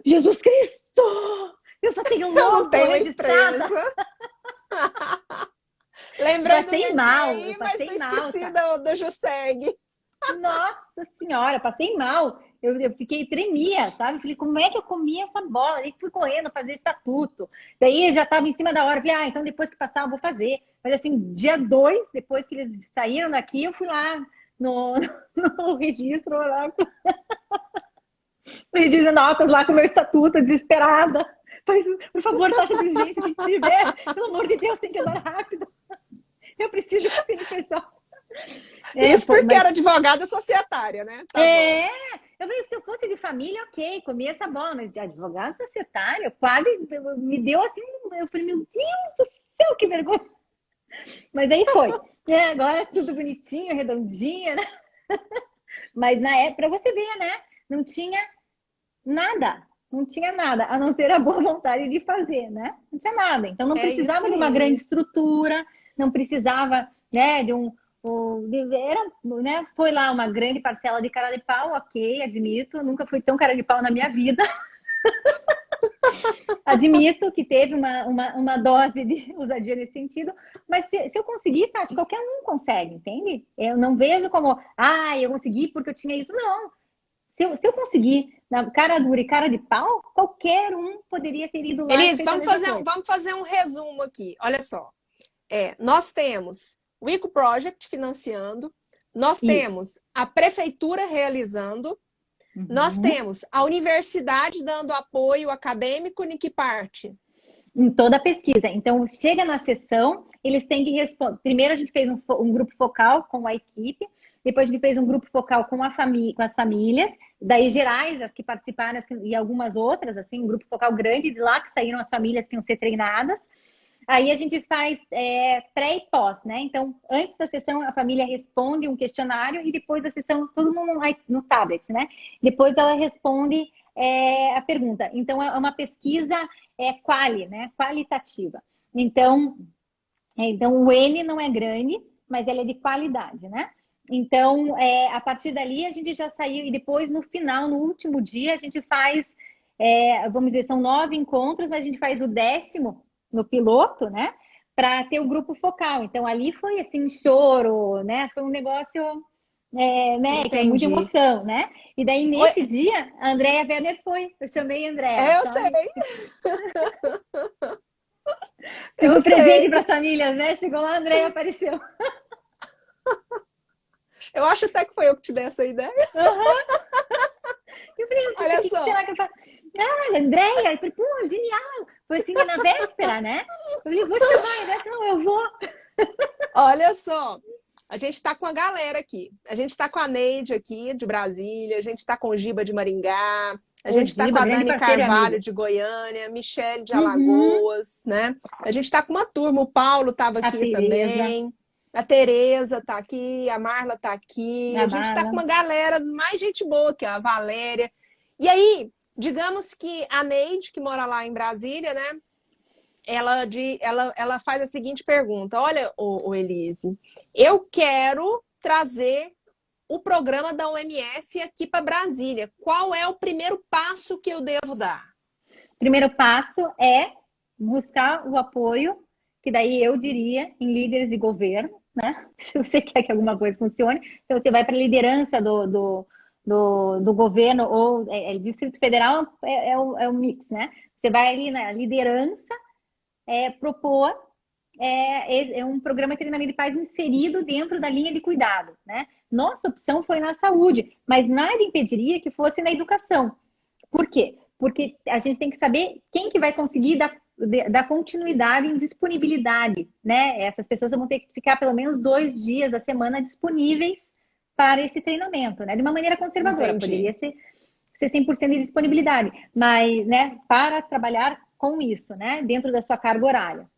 Jesus Cristo! Eu só tenho Eu não logo tenho registrada. empresa. Lembrei do Passei mal, eu INPI, mas passei não mal, esqueci tá? do Juseg. Nossa senhora, passei mal. Eu fiquei, tremia, sabe? Falei, como é que eu comi essa bola? Aí fui correndo fazer estatuto. Daí eu já estava em cima da hora. Falei, então depois que passar eu vou fazer. Mas assim, dia 2, depois que eles saíram daqui, eu fui lá no, no registro, lá, no registro de notas, lá com o meu estatuto, desesperada. Por favor, taxa de exigência que tiver. Pelo amor de Deus, tem que andar rápido. Eu preciso de CNPJ. Isso porque Mas era advogada societária, né? Tá bom. eu falei, se eu fosse de família, ok, comia essa bola, mas de advogado societário, quase me deu assim, eu falei, meu Deus do céu, que vergonha. Mas aí foi. Agora é tudo bonitinho, redondinho, né? Mas na época, pra você ver, né? Não tinha nada. Não tinha nada, a não ser a boa vontade de fazer, né? Não tinha nada. Então não É isso precisava de uma grande aí. estrutura, não precisava, né, de um. Era, né, foi lá uma grande parcela de cara de pau, ok, admito. Nunca fui tão cara de pau na minha vida. Admito que teve uma dose de ousadia nesse sentido, mas se eu conseguir, Tati, qualquer um consegue, entende? Eu não vejo como, eu consegui porque eu tinha isso. Não. Se eu conseguir, na cara dura e cara de pau, qualquer um poderia ter ido lá e Elise, feito a mesma coisa. vamos fazer um resumo aqui. Olha só. Nós temos o Eco Project financiando, nós Isso. temos a prefeitura realizando, nós Uhum. temos a universidade dando apoio acadêmico em que parte? Em toda a pesquisa. Então, chega na sessão, eles têm que responder. Primeiro, a gente fez um grupo focal com a equipe, depois a gente fez um grupo focal com as famílias, daí gerais, as que participaram e algumas outras, assim, um grupo focal grande, de lá que saíram as famílias que iam ser treinadas. Aí a gente faz pré e pós, né? Então, antes da sessão, a família responde um questionário e depois da sessão, todo mundo no tablet, né? Depois ela responde a pergunta. Então, é uma pesquisa né? Qualitativa. Então, o N não é grande, mas ele é de qualidade, né? Então, a partir dali, a gente já saiu e depois, no final, no último dia, a gente faz, vamos dizer, são 9 encontros, mas a gente faz o 10º no piloto, né? Para ter o grupo focal. Então, ali foi assim, choro, né? Foi um negócio, né? Que é muita Entendi. emoção, né? E daí, Oi, nesse dia, a Andrea Werner foi. Eu chamei a Andrea, eu sabe? sei, eu Tipo, presente sei. para as famílias, né? Chegou lá, a Andrea apareceu. Eu acho até que foi eu que te dei essa ideia. Uhum. Eu falei, puxa, o Olha que só, será que eu faço? Ah, Andréia! Eu falei, pô, genial! Foi assim, na véspera, né? Eu falei, vou chamar a Andréia. Não, eu vou. olha só. A gente está com a galera aqui. A gente está com a Neide aqui, de Brasília. A gente está com o Giba de Maringá. A Ô, gente está com Giba, a grande Dani parceiro e Carvalho, amigo. de Goiânia. Michele, de Uhum. Alagoas, né? A gente está com uma turma. O Paulo estava A aqui Tereza, também. A Tereza está aqui. A Marla está aqui. a A gente está com Marla. uma galera, mais gente boa aqui, ó, a Valéria. E aí, digamos que a Neide, que mora lá em Brasília, né? Ela faz a seguinte pergunta: olha, o Elise, eu quero trazer o programa da OMS aqui para Brasília. Qual é o primeiro passo que eu devo dar? Primeiro passo é buscar o apoio, que daí eu diria, em líderes de governo, né? Se você quer que alguma coisa funcione, então você vai para a liderança do governo, ou Distrito Federal é o mix, né? Você vai ali na liderança propor um programa de treinamento de paz inserido dentro da linha de cuidado, né? Nossa opção foi na saúde, mas nada impediria que fosse na educação. Por quê? Porque a gente tem que saber quem que vai conseguir dar continuidade em disponibilidade, né? Essas pessoas vão ter que ficar pelo menos 2 dias da semana disponíveis para esse treinamento, né? De uma maneira conservadora, Entendi. poderia ser 100% de disponibilidade, mas, né, para trabalhar com isso, né, dentro da sua carga horária.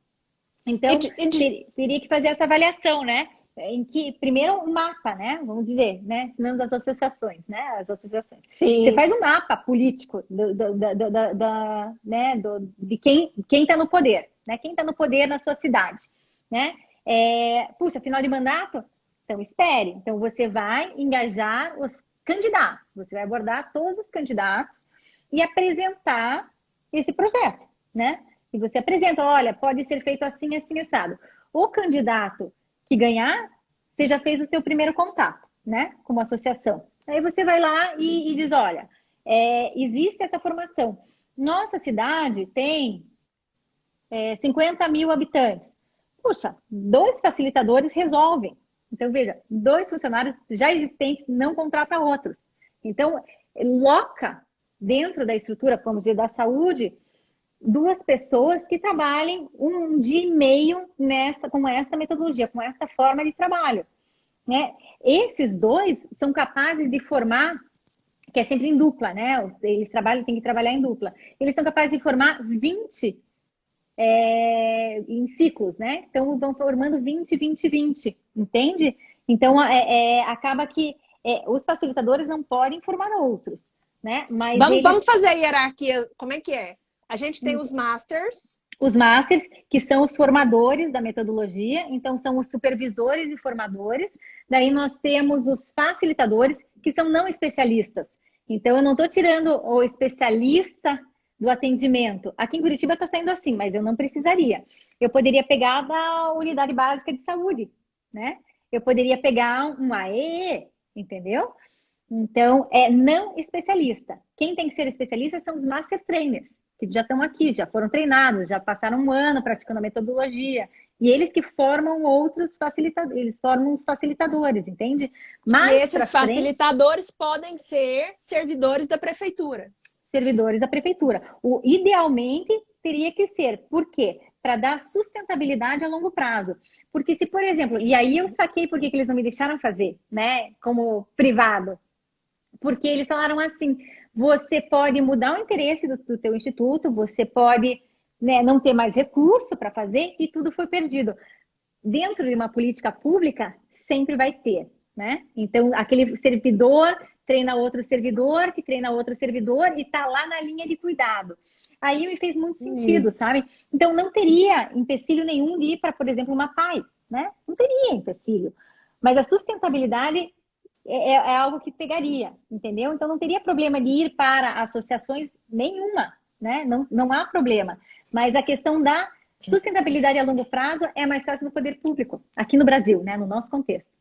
E Então, de, e de- teria que fazer essa avaliação, né? Em que, primeiro, um mapa, né? Vamos dizer, né? Ensinando as associações, né? As associações. Você sim, faz um mapa político né? De quem está no poder, né? Quem está no poder na sua cidade, né? Puxa, final de mandato? Então, espere. Então, você vai engajar os candidatos. Você vai abordar todos os candidatos e apresentar esse projeto, né? E você apresenta, olha, pode ser feito assim, assim, assado. O candidato que ganhar, você já fez o seu primeiro contato, né? Como associação. Aí você vai lá e diz, olha, existe essa formação. Nossa cidade tem 50 mil habitantes. Puxa, 2 facilitadores resolvem. Então, veja, 2 funcionários já existentes não contrata outros. Então, loca dentro da estrutura, vamos dizer, da saúde, 2 pessoas que trabalhem um dia e meio com essa metodologia, com essa forma de trabalho, né? Esses 2 são capazes de formar, que é sempre em dupla, né? Eles têm que trabalhar em dupla. Eles são capazes de formar 20 em ciclos, né? Então vão formando 20, 20, 20, entende? Então acaba que os facilitadores não podem formar outros, né? Mas eles vamos fazer a hierarquia. Como é que é? A gente tem os masters. Os masters, que são os formadores da metodologia, então são os supervisores e formadores. Daí nós temos os facilitadores, que são não especialistas. Então eu não estou tirando o especialista do atendimento. Aqui em Curitiba está saindo assim, mas eu não precisaria. Eu poderia pegar da unidade básica de saúde, né? Eu poderia pegar um AE, entendeu? Então, é não especialista. Quem tem que ser especialista são os Master Trainers, que já estão aqui, já foram treinados, já passaram um ano praticando a metodologia. E eles que formam outros facilitadores, eles formam os facilitadores, entende? E Mais para esses frente, facilitadores podem ser servidores da prefeitura. servidores da prefeitura. Idealmente, teria que ser. Por quê? Para dar sustentabilidade a longo prazo. Porque se, por exemplo, e aí eu saquei por que eles não me deixaram fazer, né, como privado. Porque eles falaram assim, você pode mudar o interesse do teu instituto, você pode, né, não ter mais recurso para fazer e tudo foi perdido. Dentro de uma política pública, sempre vai ter, né? Então, aquele servidor treina outro servidor, que treina outro servidor e está lá na linha de cuidado. Aí me fez muito sentido, Isso. sabe? Então, não teria empecilho nenhum de ir para, por exemplo, uma PAI, né? Não teria empecilho. Mas a sustentabilidade é algo que pegaria, entendeu? Então, não teria problema de ir para associações nenhuma, né? Não há problema. Mas a questão da sustentabilidade a longo prazo é mais fácil no poder público, aqui no Brasil, né? No nosso contexto.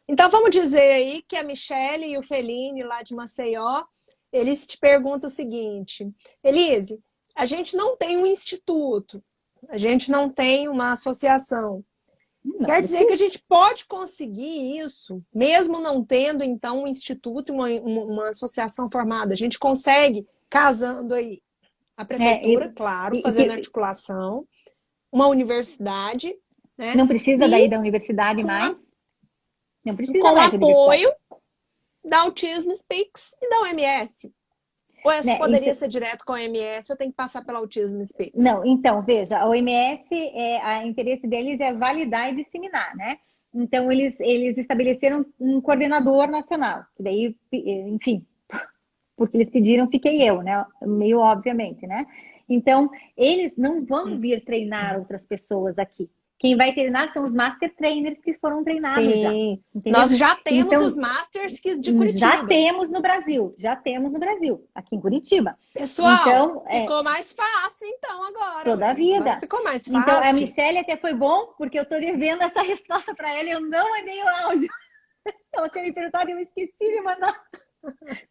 Então vamos dizer aí que a Michele e o Feline lá de Maceió, eles te perguntam o seguinte: Elise, a gente não tem um instituto, a gente não tem uma associação. Não Quer dizer precisa. que a gente pode conseguir isso, mesmo não tendo, então, um instituto, uma associação formada. A gente consegue, casando aí a prefeitura, claro, fazendo articulação, uma universidade, né? Não precisa daí E da universidade com, mais? Não precisa com mais da universidade. apoio da Autism Speaks e da OMS. Ou essa Né? poderia ser direto com a OMS, ou tem que passar pela Autism Speaks? Não, então, veja, a OMS, o interesse deles é validar e disseminar, né? Então, eles estabeleceram um coordenador nacional, que daí, enfim, porque eles pediram, fiquei eu, né? Meio obviamente, né? Então, eles não vão vir treinar outras pessoas aqui. Quem vai treinar são os Master Trainers que foram treinados já, Sim. entendeu? Nós já temos os Então, Masters de já Curitiba. temos no Brasil, aqui em Curitiba. Pessoal, Então, ficou mais fácil então agora, toda a ué. Agora vida. ficou mais Então, a fácil. Michelle até foi bom, porque eu estou devendo essa resposta para ela e eu não mandei o áudio. Ela tinha me perguntado e eu esqueci de mandar.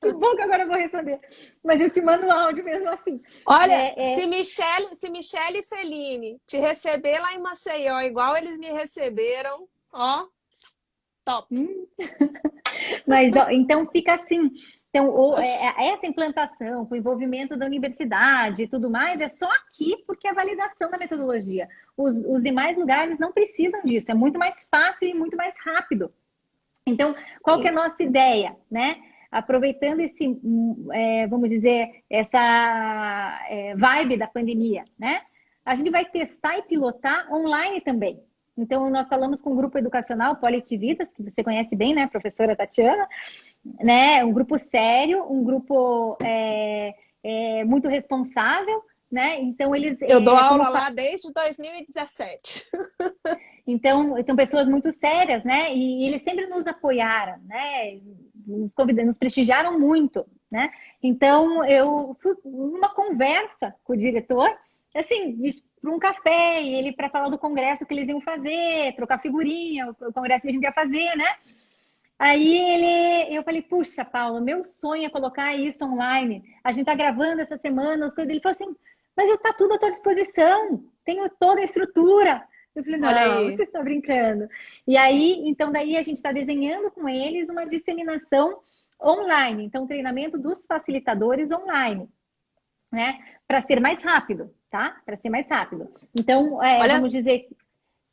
Que bom que agora eu vou responder. Mas eu te mando o áudio mesmo assim. Olha, se Michele e Feline te receber lá em Maceió, igual eles me receberam, ó, top. Mas, ó, então fica assim. Então, essa implantação, com o envolvimento da universidade e tudo mais, é só aqui porque é a validação da metodologia. Os demais lugares não precisam disso, é muito mais fácil e muito mais rápido. Então, qual que é a nossa ideia, né? Aproveitando esse, vamos dizer, essa vibe da pandemia, né? A gente vai testar e pilotar online também. Então, nós falamos com o grupo educacional Politivitas, que você conhece bem, né, professora Tatiana, né? Um grupo sério, um grupo muito responsável, né? Então, eles... Eu dou aula lá desde 2017. Então, são pessoas muito sérias, né? E eles sempre nos apoiaram, né? Nos prestigiaram muito, né? Então, eu fui numa conversa com o diretor, assim, para um café, e ele para falar do congresso que eles iam fazer, trocar figurinha, o congresso que a gente ia fazer, né? Aí eu falei, puxa, Paula, meu sonho é colocar isso online. A gente tá gravando essa semana, as coisas. Ele falou assim, mas eu tá tudo à tua disposição, tenho toda a estrutura. Eu falei, não, você está brincando. E aí, então daí a gente está desenhando com eles uma disseminação online. Então, treinamento dos facilitadores online, né? Para ser mais rápido, tá? Para ser mais rápido. Então, vamos dizer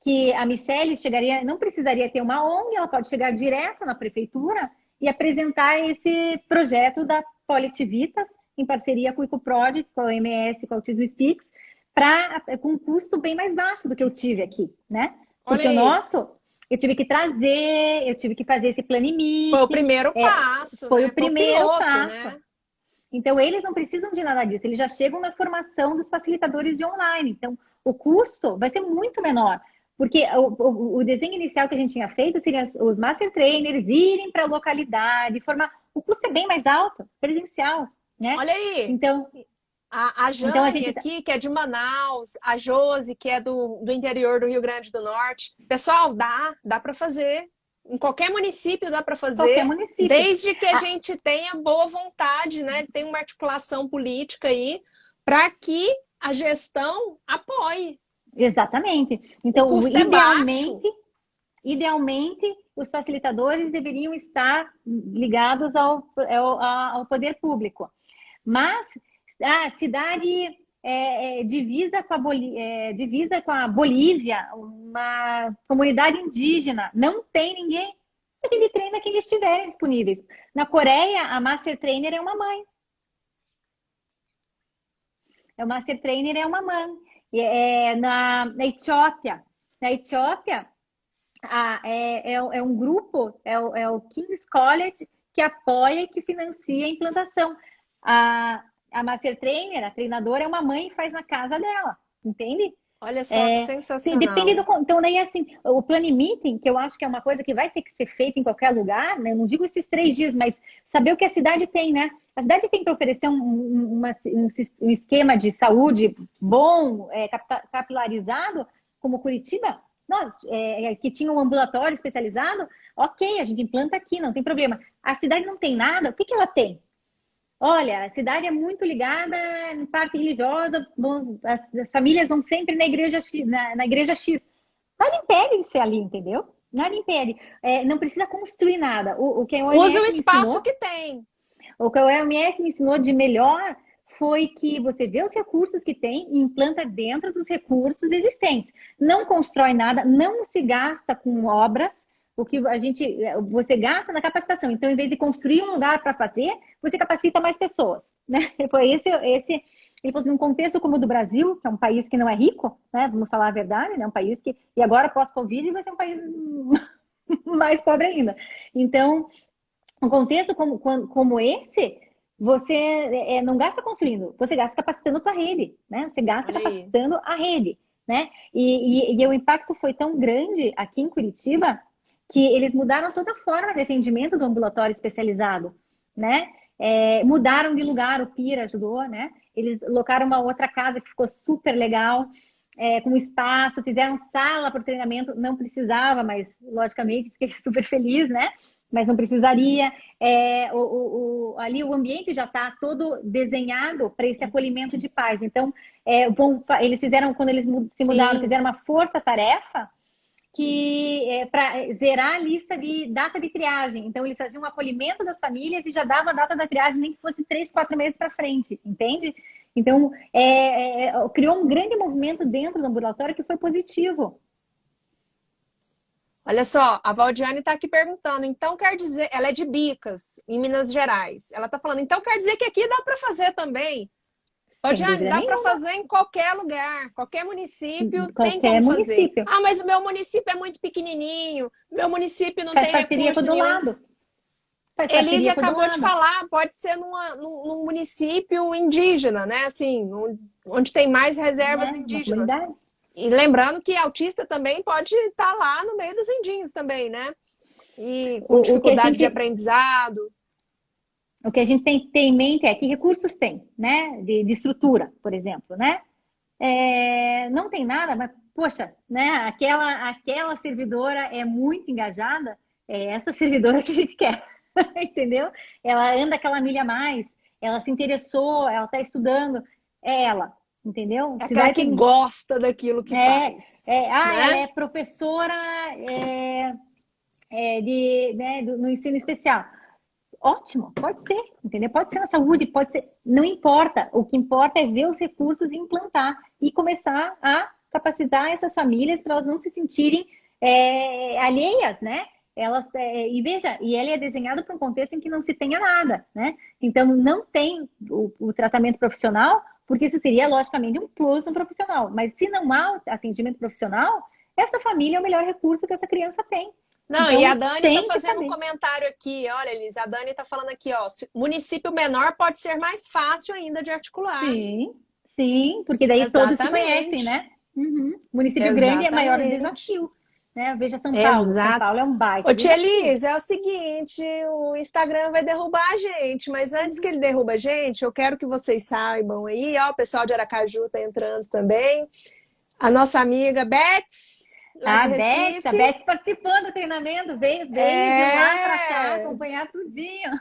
que a Michelle chegaria, não precisaria ter uma ONG, ela pode chegar direto na prefeitura e apresentar esse projeto da Politivitas, em parceria com o IcoProd, com a OMS, com o Autism Speaks, com um custo bem mais baixo do que eu tive aqui, né? Porque o nosso, eu tive que trazer, eu tive que fazer esse planimite. Foi o primeiro passo, Foi né? o primeiro piloto, passo. Né? Então, eles não precisam de nada disso, eles já chegam na formação dos facilitadores de online. Então, o custo vai ser muito menor. Porque o desenho inicial que a gente tinha feito seria os Master Trainers irem para a localidade, formar. O custo é bem mais alto, presencial, né? Olha aí. Então, a Jane então a gente aqui, que é de Manaus, a Josi, que é do interior do Rio Grande do Norte. Pessoal, dá para fazer. Em qualquer município dá para Qualquer fazer, município. desde que a gente tenha boa vontade, né? Tem uma articulação política aí para que a gestão apoie. Exatamente. O Então, custo é baixo. idealmente, os facilitadores deveriam estar ligados ao poder público. Mas a cidade divisa com a Bolívia, uma comunidade indígena, não tem ninguém. A gente treina quem estiverem disponíveis. Na Coreia, a Master Trainer é uma mãe. O Master Trainer é uma mãe. Na Etiópia é um grupo, é o King's College, que apoia e que financia a implantação. A Master Trainer, a treinadora, é uma mãe e faz na casa dela, entende? Olha só que Sim, depende sensacional. Então, daí, assim, o planning meeting, que eu acho que é uma coisa que vai ter que ser feita em qualquer lugar, né? Eu não digo esses 3 dias, mas saber o que a cidade tem, né? A cidade tem para oferecer um esquema de saúde bom, capilarizado, como Curitiba, que tinha um ambulatório especializado, ok, a gente implanta aqui, não tem problema. A cidade não tem nada, o que ela tem? Olha, a cidade é muito ligada em parte religiosa, as famílias vão sempre na igreja X, na igreja X. Nada impede de ser ali, entendeu? Nada impede. Não precisa construir nada. O que a Usa o OMS me espaço ensinou, que tem. o que a OMS me ensinou de melhor foi que você vê os recursos que tem e implanta dentro dos recursos existentes. Não constrói nada, não se gasta com obras, o que você gasta na capacitação. Então, em vez de construir um lugar para fazer, você capacita mais pessoas, né? Foi ele falou assim, um contexto como o do Brasil, que é um país que não é rico, né? Vamos falar a verdade, né? Um país que, e agora pós-Covid vai ser um país mais pobre ainda. Então, um contexto como esse, você não gasta construindo, você gasta capacitando a tua rede, né? Você gasta Olha aí. capacitando a rede, né? E o impacto foi tão grande aqui em Curitiba que eles mudaram toda a forma de atendimento do ambulatório especializado, né? Mudaram de lugar, o PIR ajudou, né? Eles locaram uma outra casa que ficou super legal, com espaço, fizeram sala para o treinamento, não precisava, mas logicamente fiquei super feliz, né? Mas não precisaria. Ali o ambiente já está todo desenhado para esse acolhimento de pais. Então, eles fizeram, quando eles se mudaram, Sim. fizeram uma força-tarefa que para zerar a lista de data de triagem. Então, eles faziam um acolhimento das famílias e já dava a data da triagem, nem que fosse 3, 4 meses para frente, entende? Então, criou um grande movimento dentro do ambulatório que foi positivo. Olha só, a Valdiane está aqui perguntando, então quer dizer, ela é de Bicas, em Minas Gerais. Ela está falando, então quer dizer que aqui dá para fazer também? Sem Valdiane, dúvida dá para nenhuma. fazer em qualquer lugar, qualquer município tem Qualquer como fazer. município. Ah, mas o meu município é muito pequenininho, meu município não Faz tem parceria com o recurso do nenhum. lado. Faz Elise parceria com o do acabou de lado. falar, pode ser num município indígena, né? Assim, onde tem mais reservas Né? Uma indígenas. comunidade. E lembrando que autista também pode estar lá no meio dos indígenas também, né? E com O que a dificuldade de gente aprendizado. O que a gente tem que ter em mente é que recursos tem, né? De estrutura, por exemplo, né? Não tem nada, mas, poxa, né? Aquela servidora é muito engajada, é essa servidora que a gente quer, entendeu? Ela anda aquela milha a mais, ela se interessou, ela está estudando, é ela, entendeu? É aquela Cidade que tem. gosta daquilo que faz, Ela né? é professora no ensino especial. Ótimo, pode ser, entendeu? Pode ser na saúde, pode ser, não importa. O que importa é ver os recursos e implantar e começar a capacitar essas famílias para elas não se sentirem alheias, né? E veja, e ele é desenhado para um contexto em que não se tenha nada, né? Então não tem o tratamento profissional, porque isso seria logicamente um plus no profissional. Mas se não há atendimento profissional, essa família é o melhor recurso que essa criança tem. Não, e a Então Dani está tem que fazendo um saber. comentário aqui, olha, Elis, a Dani está falando aqui, ó, município menor pode ser mais fácil ainda de articular. Sim, sim, porque daí todos se conhecem, Exatamente. né? Uhum. Município grande é maior o Exatamente. desafio, né? Veja São Paulo. São Exato. Paulo é um Ô, baita tia desafio. Elis, é o seguinte, o Instagram vai derrubar a gente, mas antes que ele derruba a gente, eu quero que vocês saibam aí, ó, o pessoal de Aracaju tá entrando também, a nossa amiga Bets lá de A Recife. Beth participando do treinamento, veio de lá para cá acompanhar tudinho.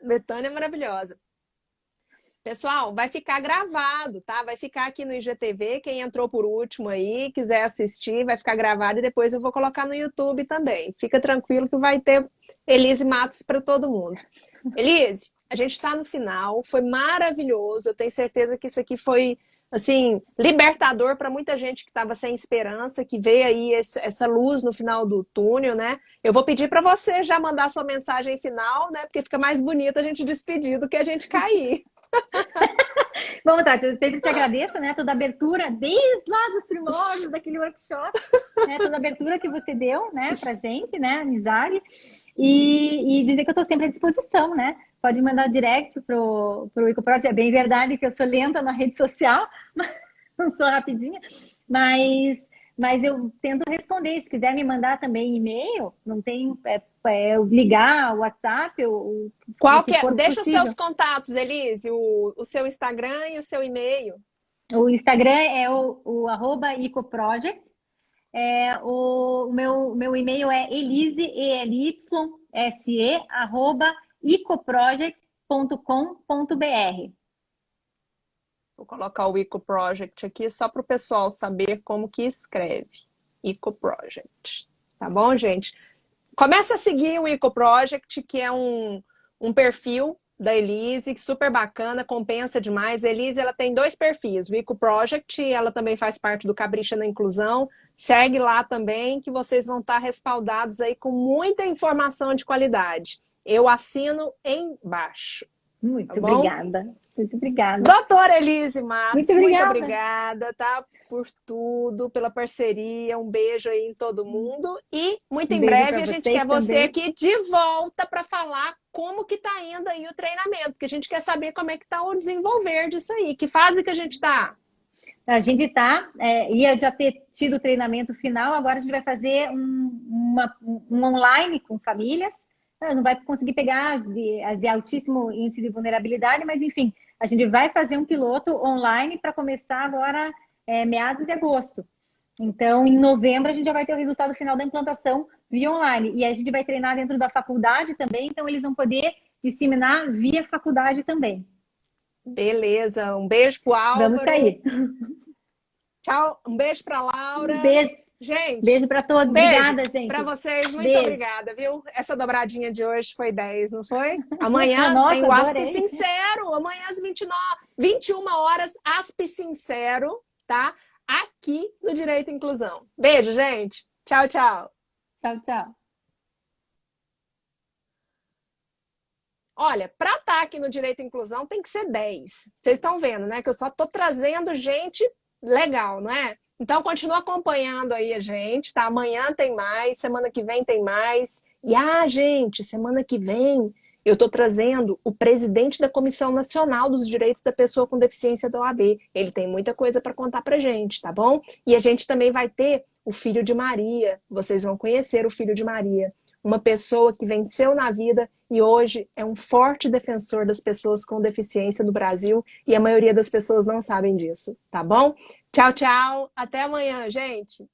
Betânia é maravilhosa. Pessoal, vai ficar gravado, tá? Vai ficar aqui no IGTV. Quem entrou por último aí, quiser assistir, vai ficar gravado e depois eu vou colocar no YouTube também. Fica tranquilo que vai ter Elise Matos para todo mundo. Elise, a gente está no final, foi maravilhoso. Eu tenho certeza que isso aqui foi, assim, libertador para muita gente que estava sem esperança, que vê aí essa luz no final do túnel, né? Eu vou pedir para você já mandar sua mensagem final, né? Porque fica mais bonito a gente despedir do que a gente cair. Bom, Tati, eu sempre te agradeço, né? Toda a abertura, desde lá dos primórdios daquele workshop, né? Toda a abertura que você deu, né, pra gente, né, amizade, e dizer que eu estou sempre à disposição, né? Pode mandar direct pro EcoProject. É bem verdade que eu sou lenta na rede social, mas não sou rapidinha, mas eu tento responder. Se quiser me mandar também e-mail, não tem ligar o WhatsApp, o Qual que que é? for Deixa os possível. seus contatos, Elise, o seu Instagram e o seu e-mail. O Instagram é o @ecoproject. O meu e-mail é elise, ELYSE, @ecoproject.com.br. Vou colocar o Eco Project aqui só para o pessoal saber como que escreve. Eco Project. Tá bom, gente? Começa a seguir o Eco Project, que é um perfil da Elise, super bacana, compensa demais. A Elise, ela tem 2 perfis, o Eco Project, ela também faz parte do Capricha na Inclusão. Segue lá também, que vocês vão estar respaldados aí com muita informação de qualidade. Eu assino embaixo. Muito Tá bom? obrigada. Muito obrigada. Doutora Elise Matos, Muito obrigada. tá? Por tudo, pela parceria. Um beijo aí em todo mundo. E muito em Beijo breve pra a gente vocês quer você também. aqui de volta para falar como que tá indo aí o treinamento, porque a gente quer saber como é que tá o desenvolver disso aí. Que fase que a gente tá? A gente ia já ter tido o treinamento final, agora a gente vai fazer um online com famílias. Não vai conseguir pegar as de altíssimo índice de vulnerabilidade, mas enfim, a gente vai fazer um piloto online para começar agora meados de agosto. Então, em novembro, a gente já vai ter o resultado final da implantação via online. E a gente vai treinar dentro da faculdade também, então eles vão poder disseminar via faculdade também. Beleza, um beijo pro Álvaro. Vamos cair. Tchau, um beijo pra Laura. Beijo. Gente, Beijo para todos. beijo Obrigada, gente. Para vocês, muito beijo. Obrigada, viu? Essa dobradinha de hoje foi 10, não foi? Amanhã Nossa, tem o Aspe adorei. Sincero. Amanhã às 21 horas, Aspe Sincero, tá? Aqui no Direito e Inclusão. Beijo, gente. Tchau, tchau. Tchau, tchau. Olha, para estar aqui no Direito e Inclusão tem que ser 10. Vocês estão vendo, né? Que eu só tô trazendo gente legal, não é? Então, continua acompanhando aí a gente, tá? Amanhã tem mais, semana que vem tem mais. E, gente, semana que vem eu tô trazendo o presidente da Comissão Nacional dos Direitos da Pessoa com Deficiência da OAB. Ele tem muita coisa para contar pra gente, tá bom? E a gente também vai ter o filho de Maria. Vocês vão conhecer o filho de Maria. Uma pessoa que venceu na vida e hoje é um forte defensor das pessoas com deficiência no Brasil e a maioria das pessoas não sabem disso, tá bom? Tchau, tchau. Até amanhã, gente.